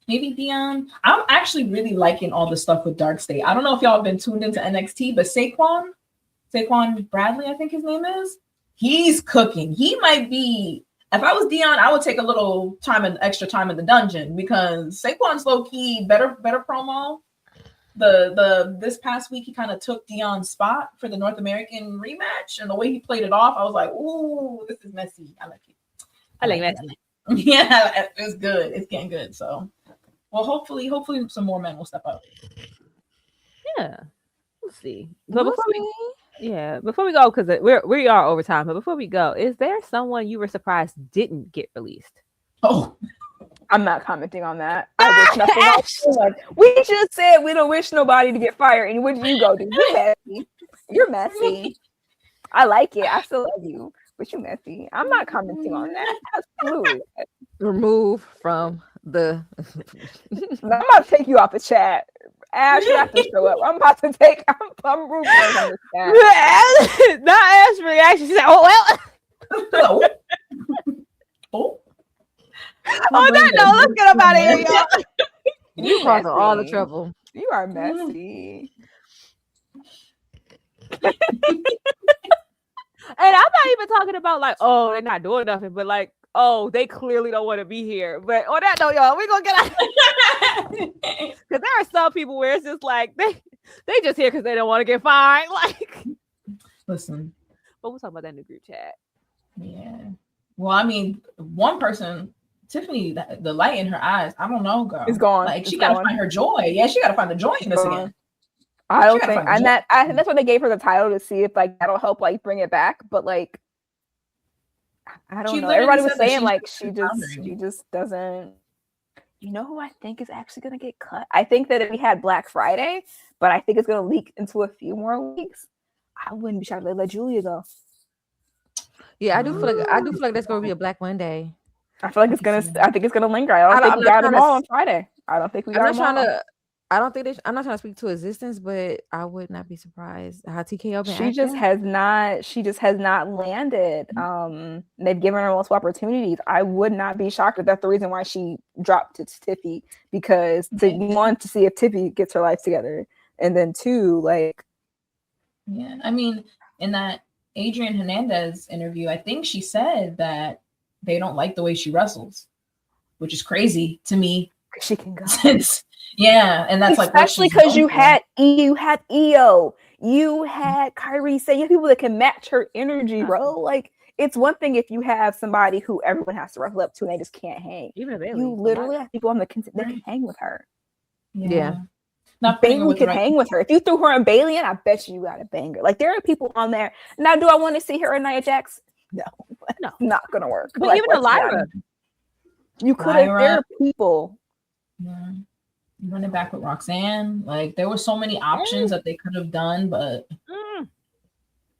Maybe Dion. I'm actually really liking all the stuff with Dark State. I don't know if y'all have been tuned into NXT, but Saquon Bradley, I think his name is. He's cooking. He might be. If I was Dion, I would take a little extra time in the dungeon because Saquon's low key better promo. This past week he kind of took Dion's spot for the North American rematch, and the way he played it off, I was like, "Ooh, this is messy." I like it. I like that. Yeah, it's good. It's getting good. So, well, hopefully, some more men will step up. Yeah, we'll see. But before we go, because we are over time. But before we go, is there someone you were surprised didn't get released? Oh, I'm not commenting on that. I wish nothing else. We just said we don't wish nobody to get fired, and what did you go do? You're messy. You're messy. I like it. I still love you, but you're messy. I'm not commenting on that. That's rude. Remove from the. I'm about to take you off the chat. Ash, you have to show up. I'm about to take. I'm rude from the chat. Not Ash reaction. She said, "Oh well." Oh. On that note, let's get up out of here, y'all. You caused all the trouble. You are messy. And I'm not even talking about like, oh, they're not doing nothing, but like, oh, they clearly don't want to be here. But on that note, y'all, we're gonna get out because there are some people where it's just like They just here because they don't want to get fined. Like, listen. But we'll talk about that in the group chat. Yeah. Well, I mean, one person, Tiffany, the light in her eyes, I don't know, girl. It's gone. Like, she got to find her joy. Yeah, she got to find the joy in this again. I don't think, and that's why they gave her the title to see if like that'll help like bring it back. But like, I don't know. Everybody was saying like she just doesn't. You know who I think is actually gonna get cut? I think that if we had Black Friday, but I think it's gonna leak into a few more weeks. I wouldn't be shocked if they let Julia go. Yeah, I do feel like that's gonna be a Black Monday. I feel like it's gonna. I think it's gonna linger. I don't think we got them all on Friday. I don't think we got them all. I'm not trying to speak to existence, but I would not be surprised how TKO been She just has not landed. They've given her multiple opportunities. I would not be shocked if that's the reason why she dropped to Tiffy, because to see if Tiffy gets her life together, and then two, like, yeah, I mean, in that Adrian Hernandez interview, I think she said that they don't like the way she wrestles, which is crazy to me. She can go. Yeah, and that's especially because you had EO, you had Kyrie say you have people that can match her energy, bro. Like, it's one thing if you have somebody who everyone has to wrestle up to and they just can't hang. Even Bailey, you literally have people on the that can hang with her. Yeah. Not Bailey could hang with her. If you threw her and Bailey in, I bet you got a banger. Like, there are people on there. Now, do I want to see her and Nia Jax? No, not gonna work. But like, even Lyra, you could have. There are people. Yeah. Running back with Roxanne, like there were so many options that they could have done, but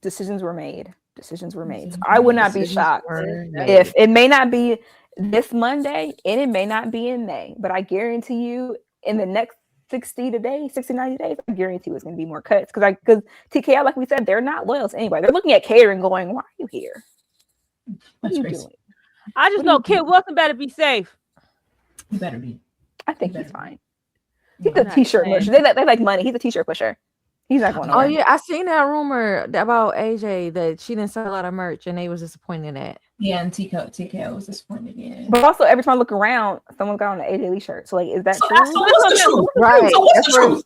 decisions were made. So I would not be shocked if it may not be this Monday and it may not be in May, but I guarantee you in the next 60 90 days, I guarantee you it's going to be more cuts because TKO, like we said, they're not loyal to anybody. They're looking at catering going, why are you here? What are you doing? I just know Kid Wilson better be safe. He better be. I think he's fine. He's a t-shirt pusher. They like money. He's a t-shirt pusher. He's not going nowhere. Oh yeah, I seen that rumor about AJ that she didn't sell a lot of merch and they was disappointed in that. Yeah, and TKO was disappointed. Yeah, but also every time I look around, someone got on an AJ Lee shirt. So like, is that true? So what's the truth? Right. So what's the truth?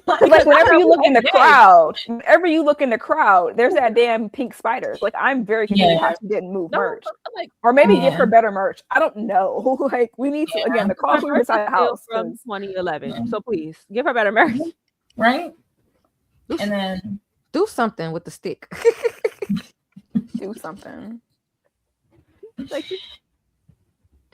Like whenever you look in the crowd, there's that damn pink spider. Like, I'm very confused how she didn't move merch, or maybe give her better merch. I don't know. Like, we need to again the call from inside the house from 2011. So please give her better merch, right? And then do something with the stick. Do something.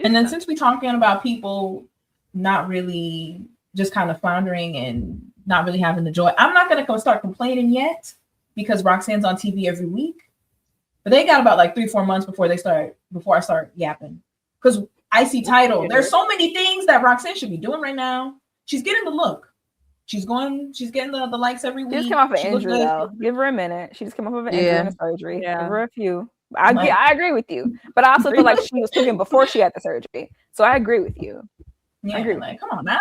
And then since we're talking about people not really just kind of floundering and not really having the joy, I'm not going to start complaining yet because Roxanne's on TV every week. But they got about like 3-4 months before I start yapping. Because IC title, there's so many things that Roxanne should be doing right now. She's getting the look. She's getting the likes every week. She just came off an injury though. Give her a minute. She just came off of an injury and a surgery. Yeah. Give her a few. I agree with you, but I also feel like she was cooking before she had the surgery, so I agree with you. Yeah, I agree. Like, come on now.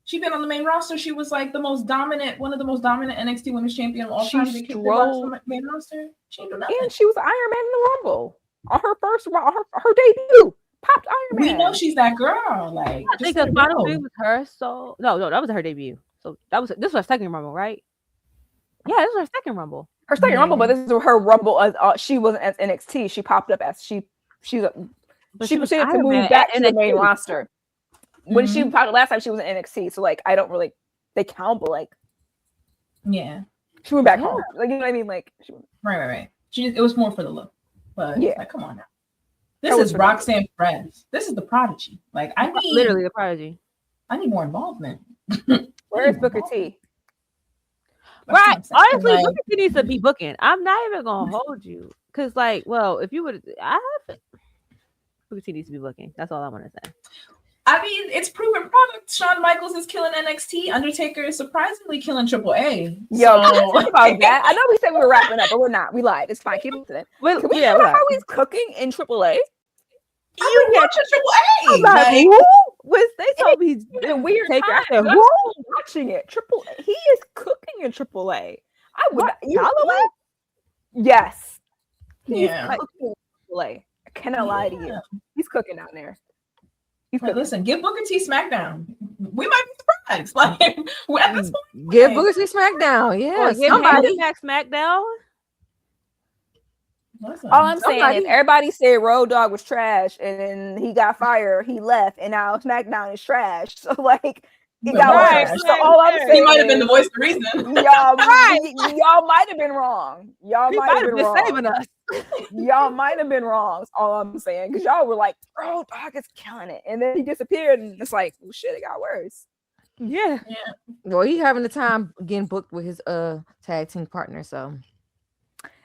She's been on the main roster. She was like one of the most dominant NXT Women's Champion of all time. She strolled main roster. She didn't do nothing. And she was Iron Man in the Rumble on her first her debut. Popped Iron Man. We know she's that girl. Like, I think the final three was her. So no, that was her debut. So this was her second Rumble, right? Yeah, this was her second Rumble. Her second Rumble, but this is her Rumble. She wasn't as NXT. She popped up as she proceeded to move back to the main roster. When she popped last time, she was in NXT. So like, I don't really they count, but like, yeah, she went back home. Like, you know what I mean? Like, right. It was more for the look, but yeah, like, come on now. This is Roxanne Perez. This is the prodigy. Like, I need literally the prodigy. I need more involvement. Where is Booker T? Right. Honestly, Booker T needs to be booking. I'm not even gonna hold you. Cause like, well, if you would Booker T needs to be booking. That's all I want to say. I mean, it's proven product. Shawn Michaels is killing NXT. Undertaker is surprisingly killing AAA. Yo, talk about that. I know we said we were wrapping up, but we're not. We lied. It's fine. Keep it to that. Can we talk about how he's cooking in AAA? You watch AAA. Like, who was they told me in weird time. Who's watching it? AAA. He is cooking in AAA. I would Holloway? Yes. Yeah. Cooking in AAA. I cannot lie to you. He's cooking down there. Listen, give Booker T SmackDown. We might be housewives. Like at this point, Give Booker T SmackDown. Yeah, Or give somebody. Back SmackDown. All I'm saying is everybody said Road Dogg was trash, and then he got fired, he left, and now SmackDown is trash. So like it got worse. So all I'm saying, he might have been the voice of reason. Y'all might have been wrong. Y'all might have been wrong. Saving us. Y'all might have been wrong. Is all I'm saying, because y'all were like, Road Dogg is killing it, and then he disappeared, and it's like, well, shit, it got worse. Yeah. Well, he having the time getting booked with his tag team partner. So.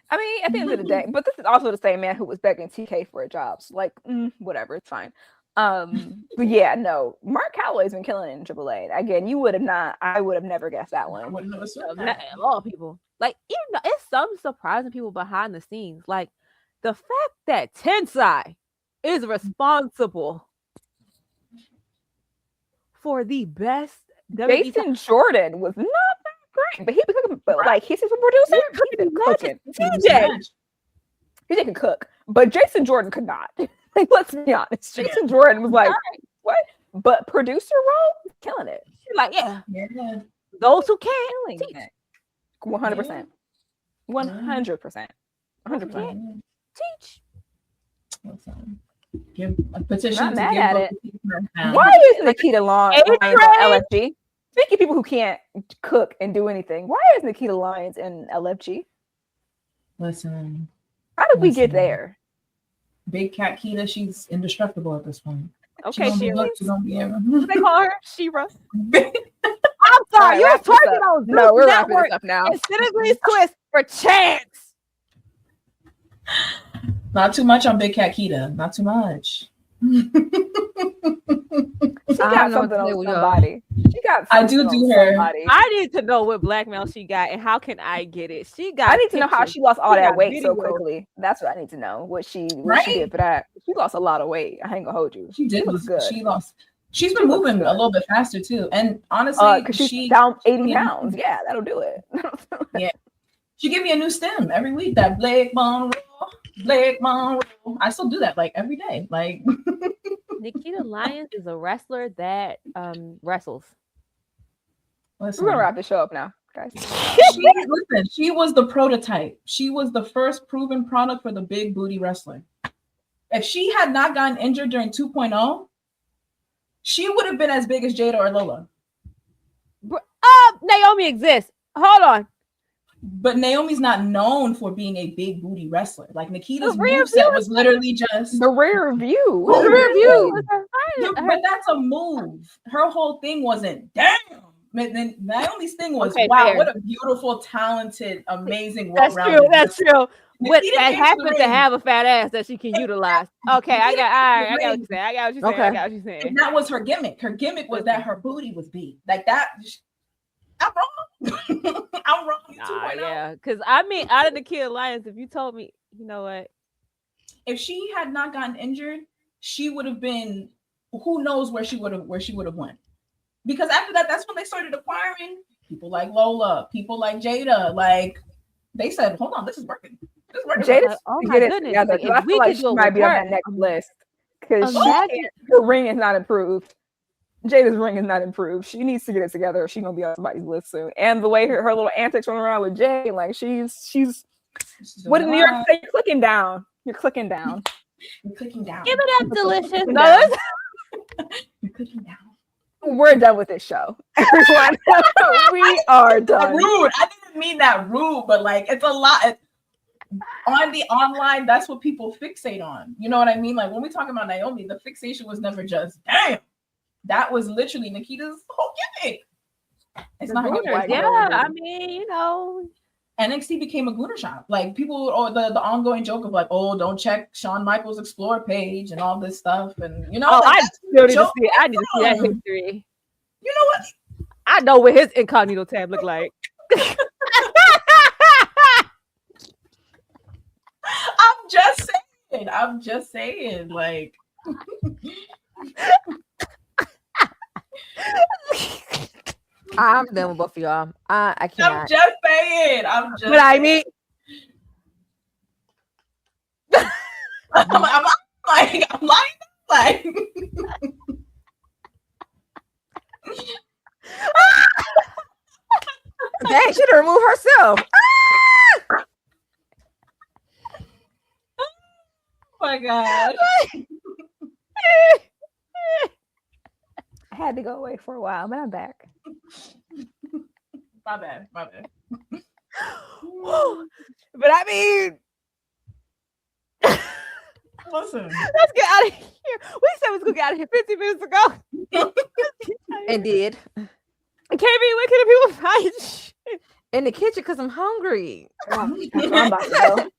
I mean, at the end of the day, but this is also the same man who was begging TK for a job. So like, whatever, it's fine. But yeah, no, Mark Calloway's been killing it in AAA. Again, you would have not. I would have never guessed that one. A lot of people, like, even though it's some surprising people behind the scenes, like the fact that Tensai is responsible for the best. Jason Jordan was not that great, but he was like he's a producer. He been cooking. He can cook, but Jason Jordan could not. Like, let's be honest. Jason Jordan was like, what? But producer role, killing it. Like, those who can teach. 100%. 100%. 100%. Teach. Give a petition. Not mad at it. Why is Nikita Lyons on LFG? Speaking of people who can't cook and do anything, why is Nikita Lyons in LFG? Listen. How did we get there? Big Cat Kita, she's indestructible at this point. Okay, Shira. They call her Shira. I'm sorry, you're talking about no, we're wrapping this up now. Specifically twist for Chance. Not too much on Big Cat Kita. Not too much. She got something on somebody. She got. I do her. Somebody. I need to know what blackmail she got and how can I get it. She got. I need to know how she lost all that weight so quickly. That's what I need to know. What she did for that. She lost a lot of weight. I ain't gonna hold you. She did look good. She lost. She's been moving a little bit faster too. And honestly, because she's down 80 pounds. Yeah, that'll do it. Yeah. She give me a new stem every week. That Blake Monroe. I still do that like every day. Like Nikita Lyons is a wrestler that wrestles. Listen. We're gonna wrap the show up now, guys. She was the prototype. She was the first proven product for the big booty wrestler. If she had not gotten injured during 2.0, she would have been as big as Jada or Lola. Naomi exists. Hold on. But Naomi's not known for being a big booty wrestler. Like Nikita's moveset was literally just the rear view. But that's a move. Her whole thing wasn't damn. Then Naomi's thing was wow, what a beautiful, talented, amazing. That's true. What happened to have a fat ass that she can utilize? Okay, I got what you saying. I got what you saying. And that was her gimmick. Her gimmick was that her booty was big. Like that. I'm wrong. I'm wrong. Yeah, because I mean, out of the Nikita Lyons, if you told me, you know what? If she had not gotten injured, she would have been. Who knows where she would have went? Because after that, that's when they started acquiring people like Lola, people like Jada. Like they said, hold on, this is working. This is working. Jada, oh my goodness! Yeah, I feel like she might be on that next list because her ring is not improved. Jada's ring is not improved. She needs to get it together. She's gonna be on somebody's list soon. And the way her little antics run around with Jay, like she's what in New York say, you're clicking down. You're clicking down. You're clicking down. Give it up, delicious. You're clicking down. We're done with this show. Everyone, we are done. Rude. I didn't mean that rude, but like it's a lot. On the online, that's what people fixate on. You know what I mean? Like when we talk about Naomi, the fixation was never just damn. That was literally Nikita's whole gimmick. It's not her. Yeah, I mean, you know, NXT became a Gooner shop. Like people, or the ongoing joke of like, oh, don't check Shawn Michaels' Explore page and all this stuff, and you know, I need to see that history. You know what? I know what his incognito tab look like. I'm just saying, like. I'm done with both of y'all. I can't. I'm just saying. But I mean, I'm lying. Dang, she done remove herself. Oh my god. I had to go away for a while, but I'm back. My bad. But I mean, Listen. let's get out of here. We said we was gonna get out of here 50 minutes ago. And did. KB, where can the people find you? In the kitchen because I'm hungry. That's where I'm about to go.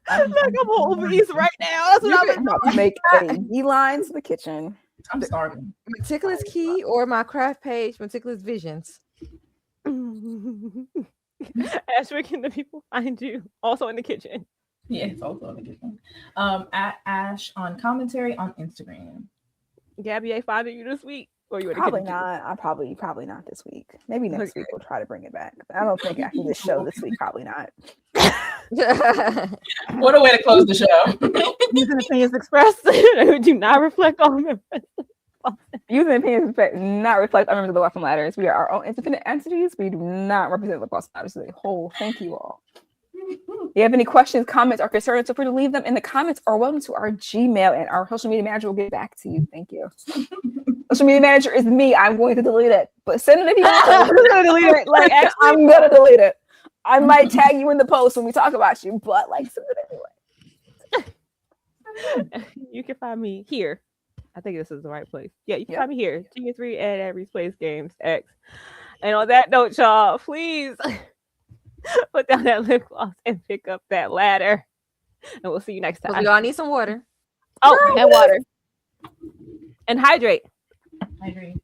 I'm like, I'm on Uber Eats right now. That's what I'm about to make a beeline to the kitchen. I'm starving. Meticulous Key or my craft page, Meticulous Visions. Ash, where can the people find you? Also in the kitchen. Yeah, it's also in the kitchen. At Ash on commentary on Instagram. Gabby ain't finding you this week. Or you in the Probably kitchen? not. I probably not this week. Maybe next week we'll try to bring it back. I don't think after this show this week. Probably not. What a way to close the show. Views and opinions expressed do not reflect on members. Views and opinions not reflect on members of the Welcome Ladders. We are our own independent entities. We do not represent the Welcome Ladders as a whole. Thank you all. If you have any questions, comments, or concerns, feel free to leave them in the comments or welcome to our Gmail, and our social media manager will get back to you. Thank you. Social media manager is me. I'm going to delete it, but send it if you want. I'm going to delete it. Like, actually, I'm going to delete it. I might tag you in the post when we talk about you, but like, send it anyway. You can find me here. I think this is the right place. Yeah, you can find me here. G3 at Reese Plays Games X. And on that note, y'all, please put down that lip gloss and pick up that ladder. And we'll see you next time. We all need some water. Oh, and water. And hydrate. I agree.